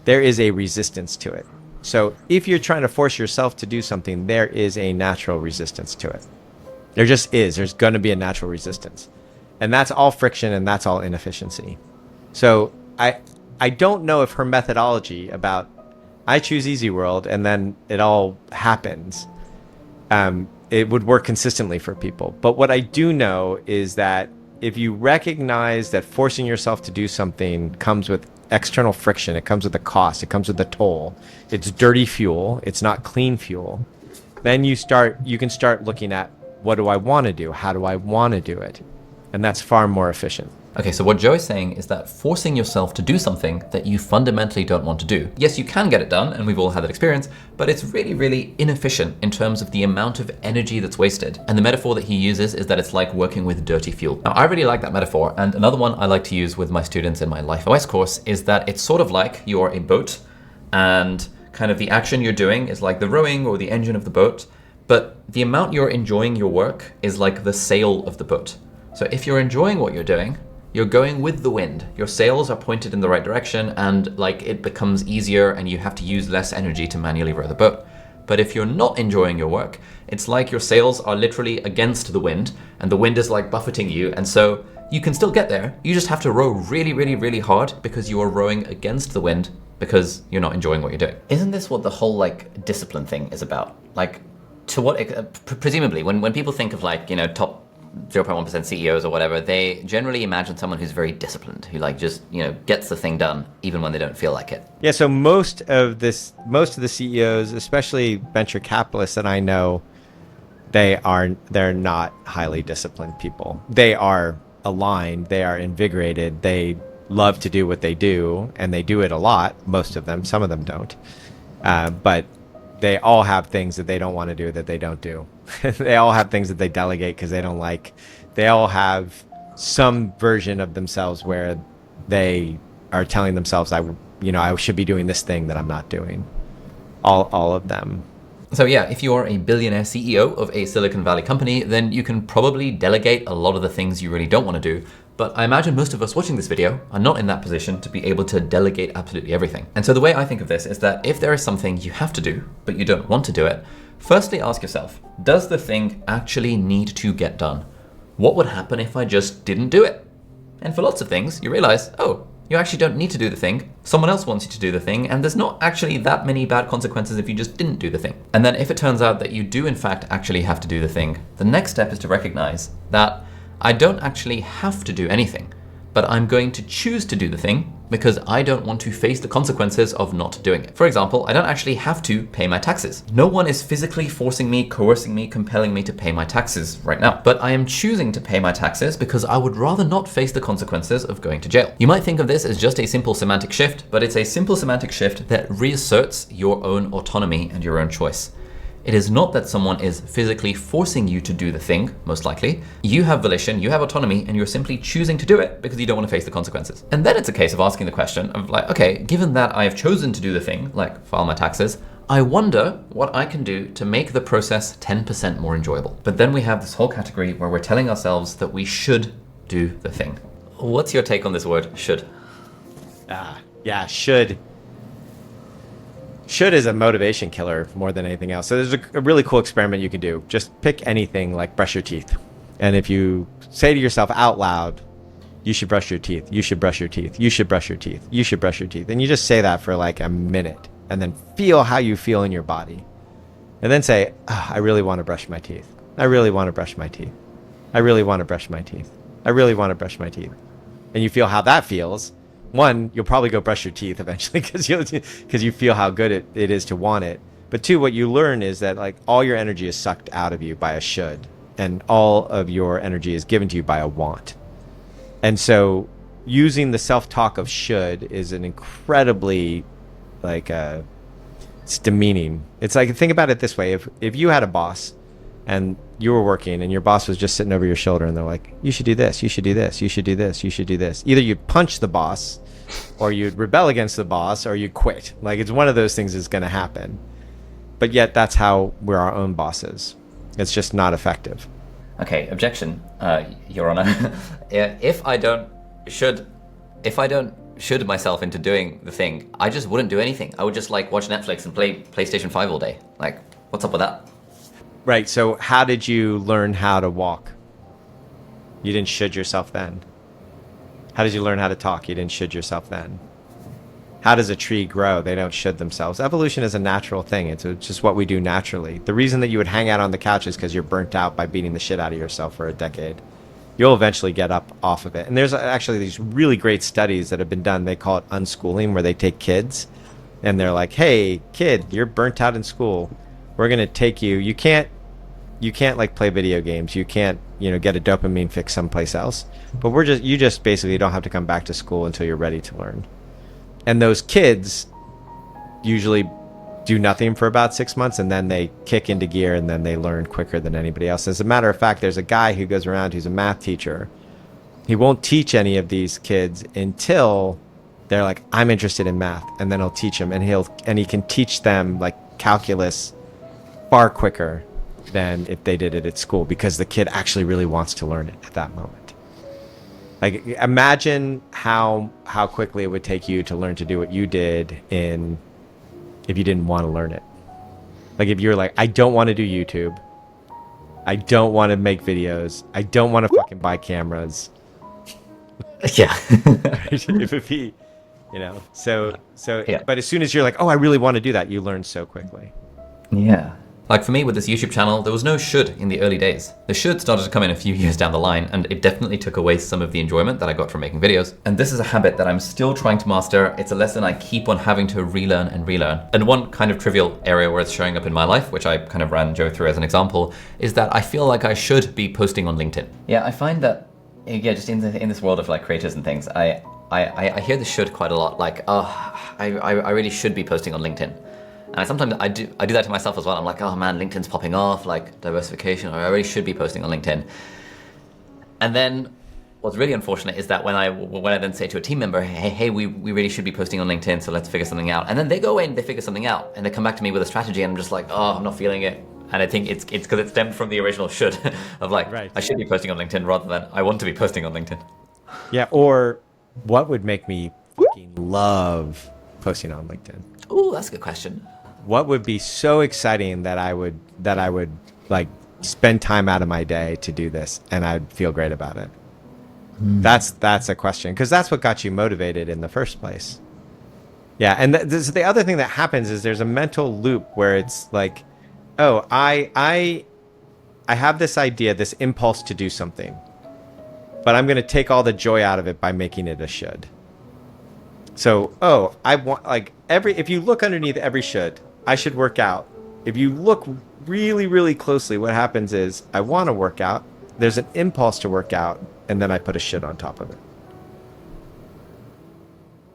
there is a resistance to it. So if you're trying to force yourself to do something, there is a natural resistance to it. There just is. There's going to be a natural resistance. And that's all friction, and that's all inefficiency. So I don't know if her methodology about I choose easy world, and then it all happens. It would work consistently for people. But what I do know is that if you recognize that forcing yourself to do something comes with external friction, it comes with a cost, it comes with a toll, it's dirty fuel, it's not clean fuel, then you can start looking at, what do I want to do? How do I want to do it? And that's far more efficient. Okay, so what Joe is saying is that forcing yourself to do something that you fundamentally don't want to do. Yes, you can get it done, and we've all had that experience, but it's really, really inefficient in terms of the amount of energy that's wasted. And the metaphor that he uses is that it's like working with dirty fuel. Now, I really like that metaphor, and another one I like to use with my students in my Life OS course is that it's sort of like you're a boat, and kind of the action you're doing is like the rowing or the engine of the boat, but the amount you're enjoying your work is like the sail of the boat. So if you're enjoying what you're doing, you're going with the wind. Your sails are pointed in the right direction, and like it becomes easier and you have to use less energy to manually row the boat. But if you're not enjoying your work, it's like your sails are literally against the wind and the wind is like buffeting you. And so you can still get there. You just have to row really, really, really hard because you are rowing against the wind because you're not enjoying what you're doing. Isn't this what the whole like discipline thing is about? Like to what, presumably when people think of like, top 0.1% CEOs or whatever, they generally imagine someone who's very disciplined, who like just, gets the thing done even when they don't feel like it. Yeah, so most of the CEOs, especially venture capitalists that I know, they're not highly disciplined people. They are aligned, they are invigorated, they love to do what they do, and they do it a lot, most of them, some of them don't. But they all have things that they don't want to do that they don't do. They all have things that they delegate because they don't like. They all have some version of themselves where they are telling themselves, I should be doing this thing that I'm not doing. All of them. So yeah, if you're a billionaire CEO of a Silicon Valley company, then you can probably delegate a lot of the things you really don't want to do. But I imagine most of us watching this video are not in that position to be able to delegate absolutely everything. And so the way I think of this is that if there is something you have to do, but you don't want to do it, firstly ask yourself, does the thing actually need to get done? What would happen if I just didn't do it? And for lots of things, you realize, oh, you actually don't need to do the thing. Someone else wants you to do the thing, and there's not actually that many bad consequences if you just didn't do the thing. And then if it turns out that you do in fact actually have to do the thing, the next step is to recognize that I don't actually have to do anything, but I'm going to choose to do the thing because I don't want to face the consequences of not doing it. For example, I don't actually have to pay my taxes. No one is physically forcing me, coercing me, compelling me to pay my taxes right now. But I am choosing to pay my taxes because I would rather not face the consequences of going to jail. You might think of this as just a simple semantic shift, but it's a simple semantic shift that reasserts your own autonomy and your own choice. It is not that someone is physically forcing you to do the thing, most likely. You have volition, you have autonomy, and you're simply choosing to do it because you don't want to face the consequences. And then it's a case of asking the question of like, okay, given that I have chosen to do the thing, like file my taxes, I wonder what I can do to make the process 10% more enjoyable. But then we have this whole category where we're telling ourselves that we should do the thing. What's your take on this word, should? Yeah, should. Should is a motivation killer more than anything else. So there's a really cool experiment you can do. Just pick anything like brush your teeth. And if you say to yourself out loud, you should brush your teeth, you should brush your teeth, you should brush your teeth, you should brush your teeth. And you just say that for like a minute and then feel how you feel in your body. And then say, I really want to brush my teeth. I really want to brush my teeth. I really want to brush my teeth. I really want to brush my teeth. And you feel how that feels. One, you'll probably go brush your teeth eventually because you feel how good it is to want it. But two, what you learn is that like all your energy is sucked out of you by a should, and all of your energy is given to you by a want. And so using the self-talk of should is an incredibly it's demeaning. It's like, think about it this way. If you had a boss and you were working and your boss was just sitting over your shoulder and they're like, you should do this, you should do this, you should do this, you should do this. Either you'd punch the boss or you'd rebel against the boss or you'd quit. Like, it's one of those things is going to happen. But yet that's how we're our own bosses. It's just not effective. Okay, objection, Your Honor. If I don't should myself into doing the thing, I just wouldn't do anything. I would just like watch Netflix and play PlayStation 5 all day. Like, what's up with that? Right. So how did you learn how to walk? You didn't should yourself then. How did you learn how to talk? You didn't should yourself then. How does a tree grow? They don't should themselves. Evolution is a natural thing. It's just what we do naturally. The reason that you would hang out on the couch is because you're burnt out by beating the shit out of yourself for a decade. You'll eventually get up off of it. And there's actually these really great studies that have been done. They call it unschooling, where they take kids and they're like, hey, kid, you're burnt out in school. We're going to take you. You can't like play video games. You can't, get a dopamine fix someplace else. But you just basically don't have to come back to school until you're ready to learn. And those kids usually do nothing for about 6 months, and then they kick into gear, and then they learn quicker than anybody else. As a matter of fact, there's a guy who goes around who's a math teacher. He won't teach any of these kids until they're like, I'm interested in math, and then he'll teach them, and he can teach them like calculus far quicker than if they did it at school, because the kid actually really wants to learn it at that moment. Like, imagine how quickly it would take you to learn to do what you did if you didn't want to learn it. Like, if you're like, I don't want to do YouTube, I don't want to make videos, I don't want to fucking buy cameras. Yeah. If it be, so yeah. But as soon as you're like, oh, I really want to do that, you learn so quickly. Yeah. Like for me with this YouTube channel, there was no should in the early days. The should started to come in a few years down the line, and it definitely took away some of the enjoyment that I got from making videos. And this is a habit that I'm still trying to master. It's a lesson I keep on having to relearn and relearn. And one kind of trivial area where it's showing up in my life, which I kind of ran Joe through as an example, is that I feel like I should be posting on LinkedIn. Yeah, I find that, just in this world of like creators and things, I hear the should quite a lot. Like, I really should be posting on LinkedIn. And sometimes I do that to myself as well. I'm like, oh man, LinkedIn's popping off, like diversification, or I really should be posting on LinkedIn. And then what's really unfortunate is that when I then say to a team member, hey, we really should be posting on LinkedIn, so let's figure something out. And then they go away and they figure something out, and they come back to me with a strategy, and I'm just like, oh, I'm not feeling it. And I think it's because it stemmed from the original should of like, right. I should be posting on LinkedIn rather than I want to be posting on LinkedIn. Yeah, or what would make me fucking love posting on LinkedIn? Ooh, that's a good question. What would be so exciting that I would like spend time out of my day to do this, and I'd feel great about it? That's a question, because that's what got you motivated in the first place. Yeah, and the other thing that happens is there's a mental loop where it's like, oh, I have this idea, this impulse to do something, but I'm going to take all the joy out of it by making it a should. So, I want, like, if you look underneath every should, I should work out. If you look really, really closely, what happens is I want to work out. There's an impulse to work out, and then I put a should on top of it.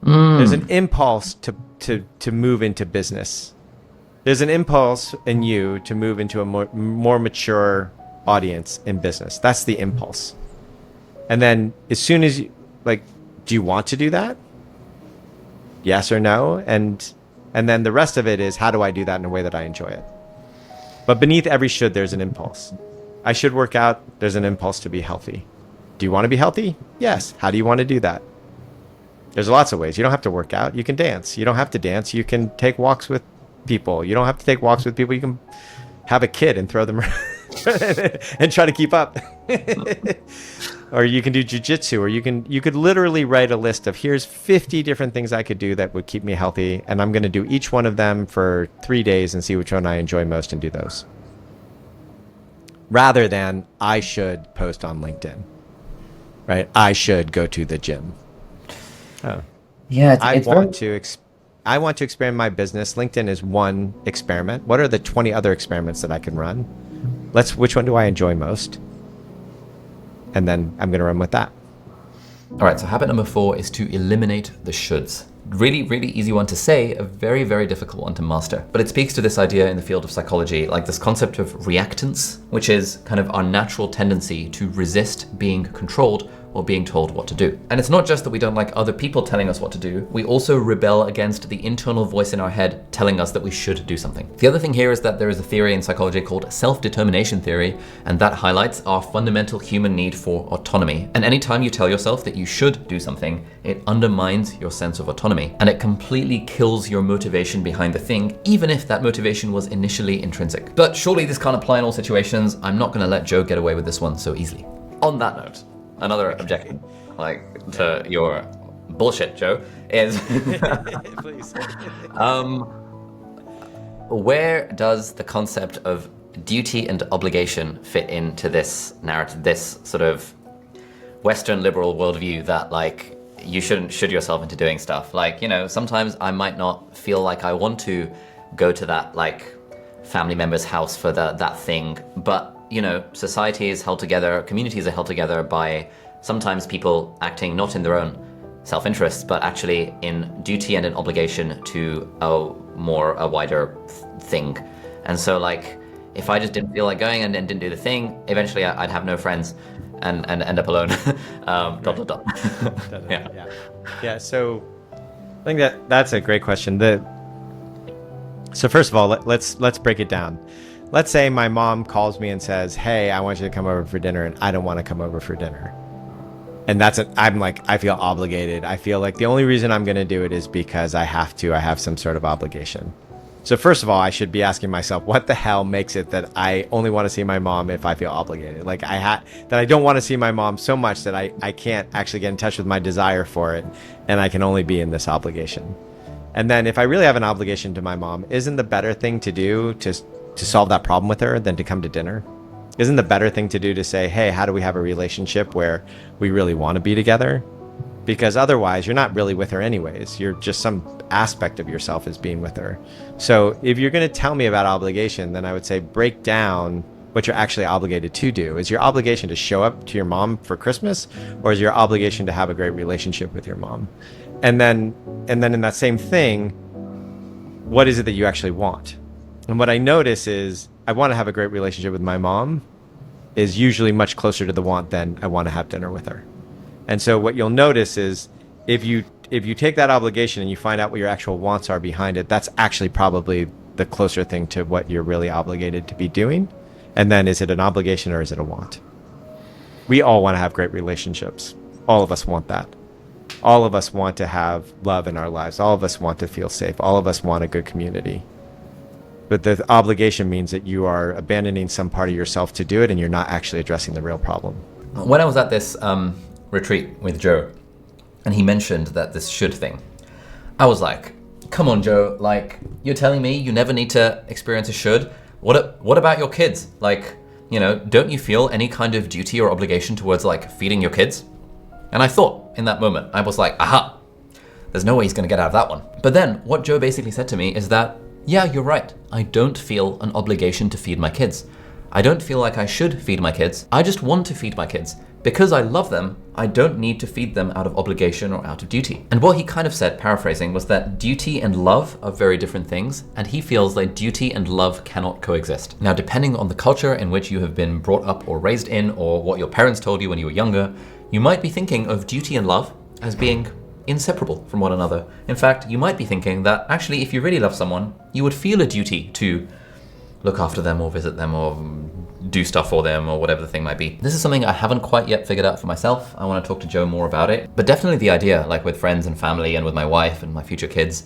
There's an impulse to move into business. There's an impulse in you to move into a more mature audience in business. That's the impulse. And then as soon as you, like, do you want to do that? Yes or no? And then the rest of it is, how do I do that in a way that I enjoy it? But beneath every should, there's an impulse. I should work out. There's an impulse to be healthy. Do you want to be healthy? Yes. How do you want to do that? There's lots of ways. You don't have to work out. You can dance. You don't have to dance. You can take walks with people. You don't have to take walks with people. You can have a kid and throw them around and try to keep up. Or you can do jujitsu, or you could literally write a list of, here's 50 different things I could do that would keep me healthy, and I'm going to do each one of them for 3 days and see which one I enjoy most and do those. Rather than, I should post on LinkedIn, right? I should go to the gym. Oh. Yeah, I want to experiment my business. LinkedIn is one experiment. What are the 20 other experiments that I can run? Which one do I enjoy most? And then I'm going to run with that. All right, so habit number 4 is to eliminate the shoulds. Really, really easy one to say, a very, very difficult one to master. But it speaks to this idea in the field of psychology, like this concept of reactance, which is kind of our natural tendency to resist being controlled or being told what to do. And it's not just that we don't like other people telling us what to do, we also rebel against the internal voice in our head telling us that we should do something. The other thing here is that there is a theory in psychology called self-determination theory, and that highlights our fundamental human need for autonomy. And anytime you tell yourself that you should do something, it undermines your sense of autonomy, and it completely kills your motivation behind the thing, even if that motivation was initially intrinsic. But surely this can't apply in all situations. I'm not gonna let Joe get away with this one so easily. On that note, another objection, like, to your bullshit, Joe, is Please. Where does the concept of duty and obligation fit into this narrative, this sort of Western liberal worldview that like you shouldn't should yourself into doing stuff? Like, you know, sometimes I might not feel like I want to go to that like family member's house for that thing, but you know, society is held together, communities are held together by sometimes people acting not in their own self-interest, but actually in duty and an obligation to a wider thing. And so like, if I just didn't feel like going and didn't do the thing, eventually I'd have no friends and end up alone. Yeah. So I think that's a great question. So first of all, let's break it down. Let's say my mom calls me and says, "Hey, I want you to come over for dinner," and I don't want to come over for dinner. And I'm like, I feel obligated. I feel like the only reason I'm going to do it is because I have to. I have some sort of obligation. So first of all, I should be asking myself, what the hell makes it that I only want to see my mom if I feel obligated? Like that I don't want to see my mom so much that I can't actually get in touch with my desire for it, and I can only be in this obligation. And then if I really have an obligation to my mom, isn't the better thing to do to solve that problem with her than to come to dinner? Isn't the better thing to do to say, hey, how do we have a relationship where we really want to be together? Because otherwise, you're not really with her anyways. You're just some aspect of yourself is being with her. So if you're going to tell me about obligation, then I would say break down what you're actually obligated to do. Is your obligation to show up to your mom for Christmas, or is your obligation to have a great relationship with your mom? And then in that same thing, what is it that you actually want? And what I notice is I want to have a great relationship with my mom is usually much closer to the want than I want to have dinner with her. And so what you'll notice is if you take that obligation and you find out what your actual wants are behind it, that's actually probably the closer thing to what you're really obligated to be doing. And then is it an obligation or is it a want? We all want to have great relationships. All of us want that. All of us want to have love in our lives. All of us want to feel safe. All of us want a good community. But the obligation means that you are abandoning some part of yourself to do it, and you're not actually addressing the real problem. When I was at this retreat with Joe, and he mentioned that this should thing, I was like, come on, Joe, like, you're telling me you never need to experience a should? What about your kids? Like, you know, don't you feel any kind of duty or obligation towards, like, feeding your kids? And I thought, in that moment, I was like, aha, there's no way he's gonna get out of that one. But then, what Joe basically said to me is that, yeah, you're right. I don't feel an obligation to feed my kids. I don't feel like I should feed my kids. I just want to feed my kids. Because I love them, I don't need to feed them out of obligation or out of duty. And what he kind of said, paraphrasing, was that duty and love are very different things, and he feels like duty and love cannot coexist. Now, depending on the culture in which you have been brought up or raised in, or what your parents told you when you were younger, you might be thinking of duty and love as being inseparable from one another. In fact, you might be thinking that actually if you really love someone, you would feel a duty to look after them or visit them or do stuff for them or whatever the thing might be. This is something I haven't quite yet figured out for myself. I want to talk to Joe more about it. But definitely the idea, like with friends and family and with my wife and my future kids,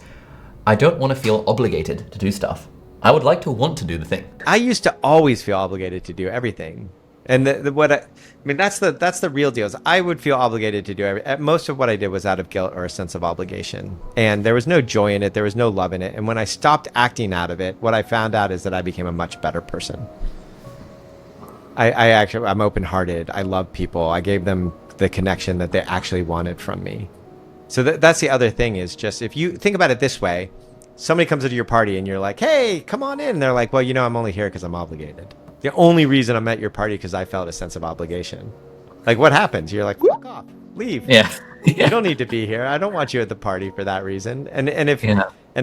I don't want to feel obligated to do stuff. I would like to want to do the thing. I used to always feel obligated to do everything. And that's the real deal. Is I would feel obligated to do most of what I did was out of guilt or a sense of obligation, and there was no joy in it. There was no love in it. And when I stopped acting out of it, what I found out is that I became a much better person. I'm open-hearted. I love people. I gave them the connection that they actually wanted from me. So that's the other thing is just if you think about it this way, somebody comes into your party and you're like, "Hey, come on in." And they're like, "Well, you know, I'm only here because I'm obligated. The only reason I'm at your party because I felt a sense of obligation." Like, what happens? You're like, "Fuck off, leave." Yeah. You don't need to be here. I don't want you at the party for that reason. And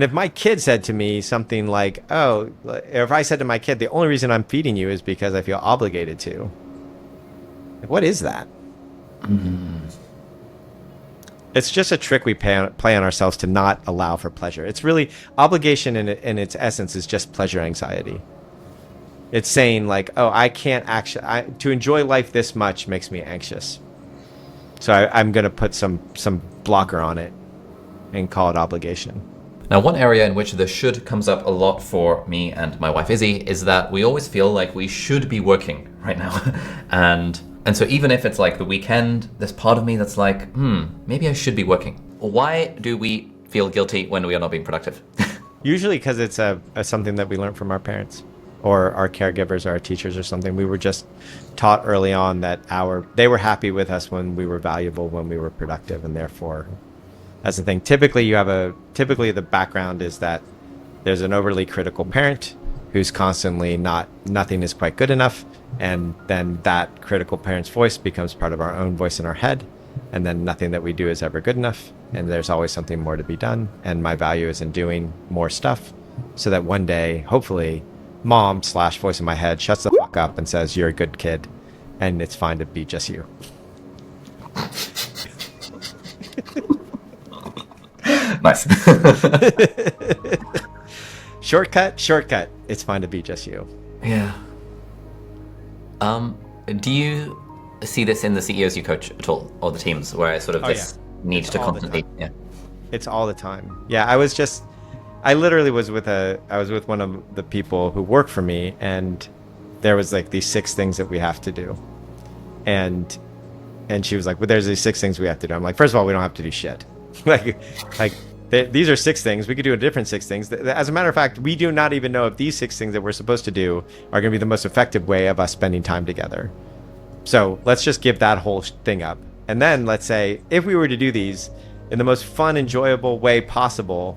if my kid said to me something like, "Oh," or if I said to my kid, "The only reason I'm feeding you is because I feel obligated to," like, what is that? Mm-hmm. It's just a trick we play on ourselves to not allow for pleasure. It's really obligation in its essence is just pleasure anxiety. It's saying like, oh, I can't actually, to enjoy life this much makes me anxious. So I'm going to put some blocker on it and call it obligation. Now, one area in which the should comes up a lot for me and my wife Izzy is that we always feel like we should be working right now. And so even if it's like the weekend, there's part of me that's like, maybe I should be working. why do we feel guilty when we are not being productive? Usually because it's something that we learned from our parents or our caregivers or our teachers or something. We were just taught early on that they were happy with us when we were valuable, when we were productive, and therefore that's the thing. Typically the background is that there's an overly critical parent who's constantly nothing is quite good enough, and then that critical parent's voice becomes part of our own voice in our head, and then nothing that we do is ever good enough, and there's always something more to be done, and my value is in doing more stuff so that one day, hopefully, mom / voice in my head shuts the fuck up and says, you're a good kid, and it's fine to be just you. Nice. Shortcut. It's fine to be just you. Yeah. Do you see this in the CEOs you coach at all, or the teams, where it's sort of need to constantly? Yeah. It's all the time. Yeah, I literally was with one of the people who work for me, and there was like these 6 things that we have to do, and she was like, "Well, there's these 6 things we have to do." I'm like, first of all, we don't have to do shit. These are 6 things. We could do a different 6 things. As a matter of fact, we do not even know if these 6 things that we're supposed to do are going to be the most effective way of us spending time together. So let's just give that whole thing up. And then let's say if we were to do these in the most fun, enjoyable way possible,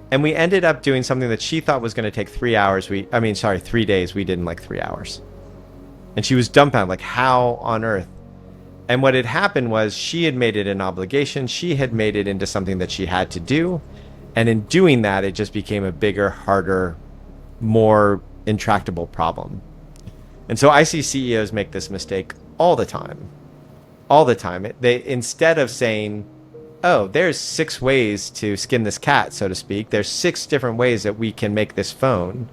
and we ended up doing something that she thought was going to take 3 hours. 3 days. We did in like 3 hours. And she was dumbfounded, like, how on earth? And what had happened was she had made it an obligation. She had made it into something that she had to do. And in doing that, it just became a bigger, harder, more intractable problem. And so I see CEOs make this mistake all the time. All the time. They, instead of saying, oh, there's 6 ways to skin this cat, so to speak. There's 6 different ways that we can make this phone.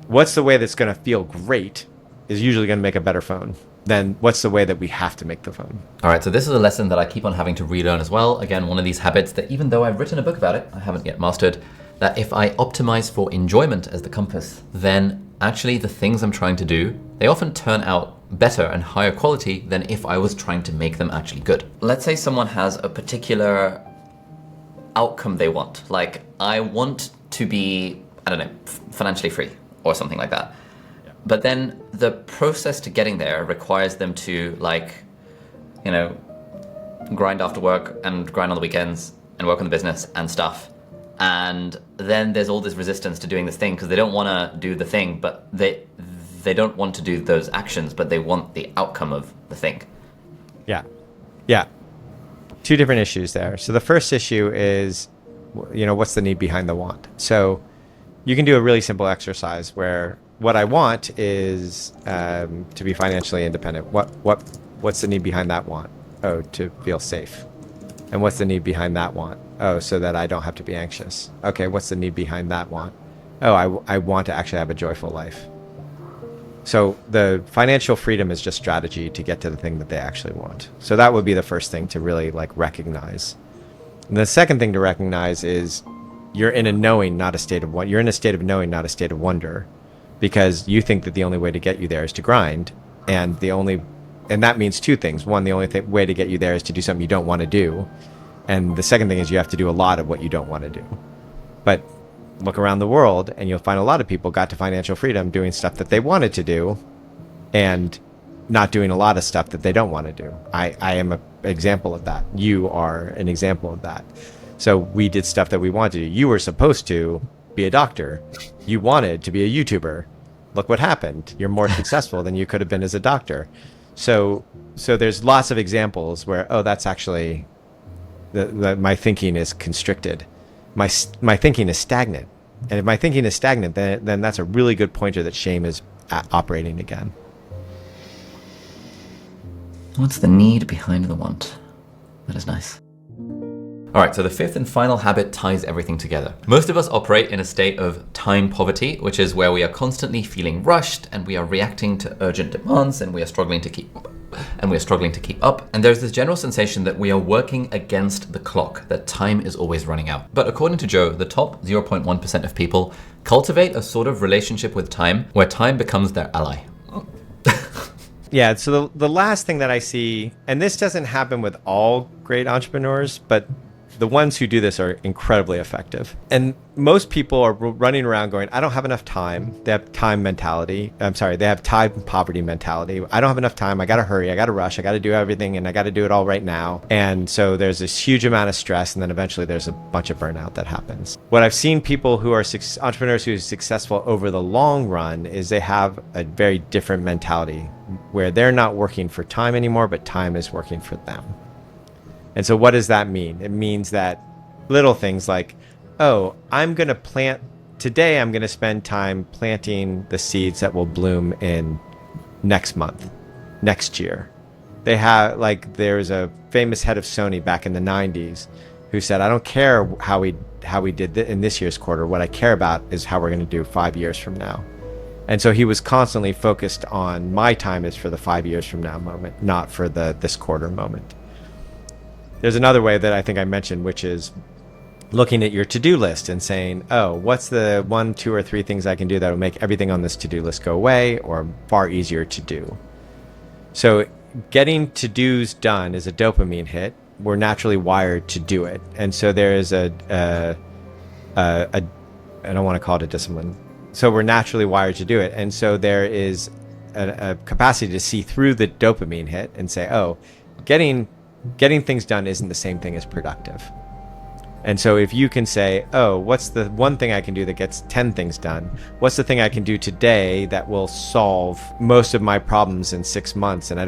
What's the way that's going to feel great is usually going to make a better phone. Then what's the way that we have to make the phone? All right, so this is a lesson that I keep on having to relearn as well. Again, one of these habits that even though I've written a book about it, I haven't yet mastered, that if I optimize for enjoyment as the compass, then actually the things I'm trying to do, they often turn out better and higher quality than if I was trying to make them actually good. Let's say someone has a particular outcome they want. Like, I want to be, I don't know, financially free or something like that. But then the process to getting there requires them to, like, you know, grind after work and grind on the weekends and work on the business and stuff. And then there's all this resistance to doing this thing because they don't want to do the thing, but they don't want to do those actions, but they want the outcome of the thing. Yeah. 2 different issues there. So the first issue is, you know, what's the need behind the want? So you can do a really simple exercise where what I want is to be financially independent. What's the need behind that want? Oh, to feel safe. And what's the need behind that want? Oh, so that I don't have to be anxious. Okay, what's the need behind that want? Oh, I want to actually have a joyful life. So the financial freedom is just strategy to get to the thing that they actually want. So that would be the first thing to really like recognize. And the second thing to recognize is you're in a knowing, not a state of wonder. You're in a state of knowing, not a state of wonder, because you think that the only way to get you there is to grind, and that means 2 things. One, the only way to get you there is to do something you don't want to do, and the second thing is you have to do a lot of what you don't want to do. But look around the world, and you'll find a lot of people got to financial freedom doing stuff that they wanted to do, and not doing a lot of stuff that they don't want to do. I am an example of that. You are an example of that. So we did stuff that we wanted to do. You were supposed to be a doctor. You wanted to be a YouTuber. Look what happened. You're more successful than you could have been as a doctor. So there's lots of examples where, oh, that's actually my thinking is constricted. My thinking is stagnant. And if my thinking is stagnant, then that's a really good pointer that shame is operating again. What's the need behind the want? That is nice. All right, so the 5th and final habit ties everything together. Most of us operate in a state of time poverty, which is where we are constantly feeling rushed and we are reacting to urgent demands and we are struggling to keep up. And there's this general sensation that we are working against the clock, that time is always running out. But according to Joe, the top 0.1% of people cultivate a sort of relationship with time where time becomes their ally. Yeah, so the last thing that I see, and this doesn't happen with all great entrepreneurs, but the ones who do this are incredibly effective. And most people are running around going, I don't have enough time. They have time mentality. I'm sorry, they have time poverty mentality. I don't have enough time. I got to hurry. I got to rush. I got to do everything, and I got to do it all right now. And so there's this huge amount of stress, and then eventually there's a bunch of burnout that happens. What I've seen people who are entrepreneurs who are successful over the long run is they have a very different mentality where they're not working for time anymore, but time is working for them. And so what does that mean? It means that little things like, oh, I'm going to plant today, I'm going to spend time planting the seeds that will bloom in next month, next year. They have, like, there's a famous head of Sony back in the 90s who said, I don't care how we did in this year's quarter. What I care about is how we're going to do 5 years from now. And so he was constantly focused on my time is for the 5 years from now moment, not for this quarter moment. There's another way that I think I mentioned, which is looking at your to-do list and saying, oh, what's the 1, 2, or 3 things I can do that will make everything on this to-do list go away or far easier to do? So getting to-dos done is a dopamine hit. We're naturally wired to do it. And so there is I don't want to call it a discipline. So we're naturally wired to do it. And so there is a capacity to see through the dopamine hit and say, oh, getting things done isn't the same thing as productive. And so if you can say, oh, what's the one thing I can do that gets 10 things done? What's the thing I can do today that will solve most of my problems in 6 months and it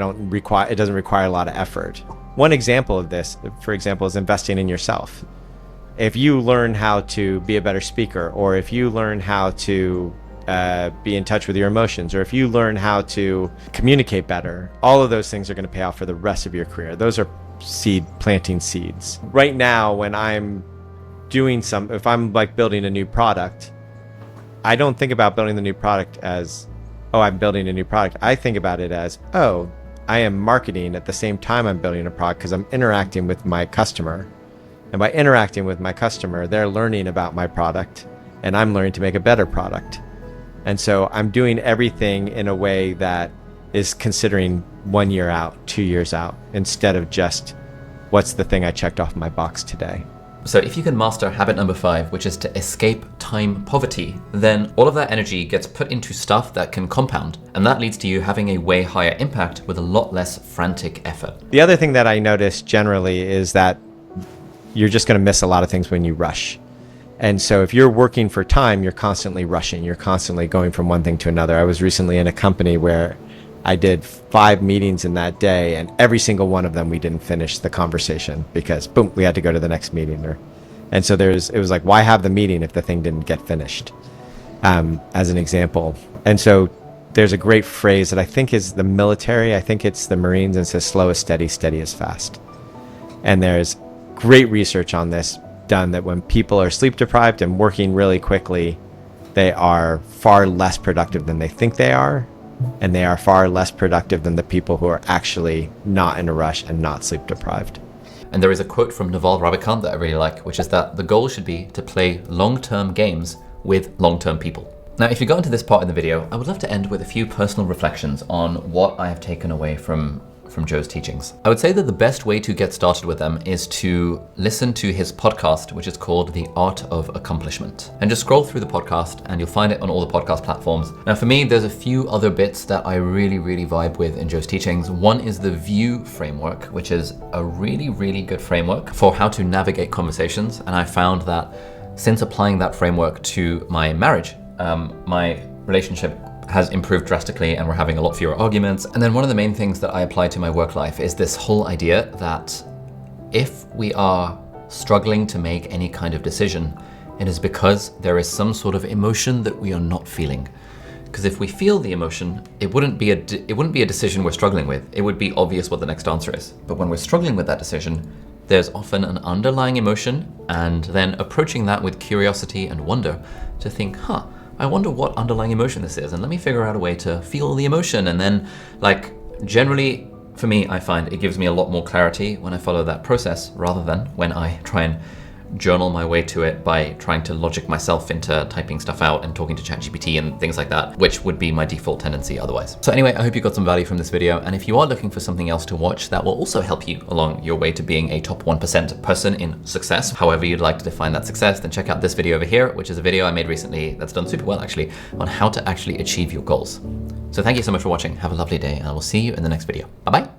doesn't require a lot of effort? One example of this, for example, is investing in yourself. If you learn how to be a better speaker, or if you learn how to be in touch with your emotions, or if you learn how to communicate better, all of those things are going to pay off for the rest of your career. Those are planting seeds. Right now, when I'm if I'm like building a new product, I don't think about building the new product as, oh, I'm building a new product. I think about it as, oh, I am marketing at the same time I'm building a product because I'm interacting with my customer. And by interacting with my customer, they're learning about my product and I'm learning to make a better product. And so I'm doing everything in a way that is considering 1 year out, 2 years out, instead of just what's the thing I checked off my box today. So if you can master habit number 5, which is to escape time poverty, then all of that energy gets put into stuff that can compound. And that leads to you having a way higher impact with a lot less frantic effort. The other thing that I notice generally is that you're just going to miss a lot of things when you rush. And so if you're working for time, you're constantly rushing. You're constantly going from one thing to another. I was recently in a company where I did 5 meetings in that day, and every single one of them we didn't finish the conversation because boom, we had to go to the next meeting. And so it was like, why have the meeting if the thing didn't get finished? As an example. And so there's a great phrase that I think is the military. I think it's the Marines, and it says, slow is steady, steady is fast. And there's great research on this done that when people are sleep deprived and working really quickly, they are far less productive than they think they are. And they are far less productive than the people who are actually not in a rush and not sleep deprived. And there is a quote from Naval Ravikant that I really like, which is that the goal should be to play long-term games with long-term people. Now, if you got into this part in the video, I would love to end with a few personal reflections on what I have taken away from Joe's teachings. I would say that the best way to get started with them is to listen to his podcast, which is called The Art of Accomplishment. And just scroll through the podcast and you'll find it on all the podcast platforms. Now for me, there's a few other bits that I really, really vibe with in Joe's teachings. One is the VIEW framework, which is a really, really good framework for how to navigate conversations. And I found that since applying that framework to my marriage, my relationship has improved drastically and we're having a lot fewer arguments. And then one of the main things that I apply to my work life is this whole idea that if we are struggling to make any kind of decision, it is because there is some sort of emotion that we are not feeling. Because if we feel the emotion, it wouldn't be a decision we're struggling with. It would be obvious what the next answer is. But when we're struggling with that decision, there's often an underlying emotion, and then approaching that with curiosity and wonder to think, I wonder what underlying emotion this is, and let me figure out a way to feel the emotion. And then, generally, for me, I find it gives me a lot more clarity when I follow that process rather than when I try and journal my way to it by trying to logic myself into typing stuff out and talking to ChatGPT and things like that, which would be my default tendency otherwise. So anyway, I hope you got some value from this video. And if you are looking for something else to watch that will also help you along your way to being a top 1% person in success, however you'd like to define that success, then check out this video over here, which is a video I made recently that's done super well actually, on how to actually achieve your goals. So thank you so much for watching. Have a lovely day, and I will see you in the next video. Bye-bye.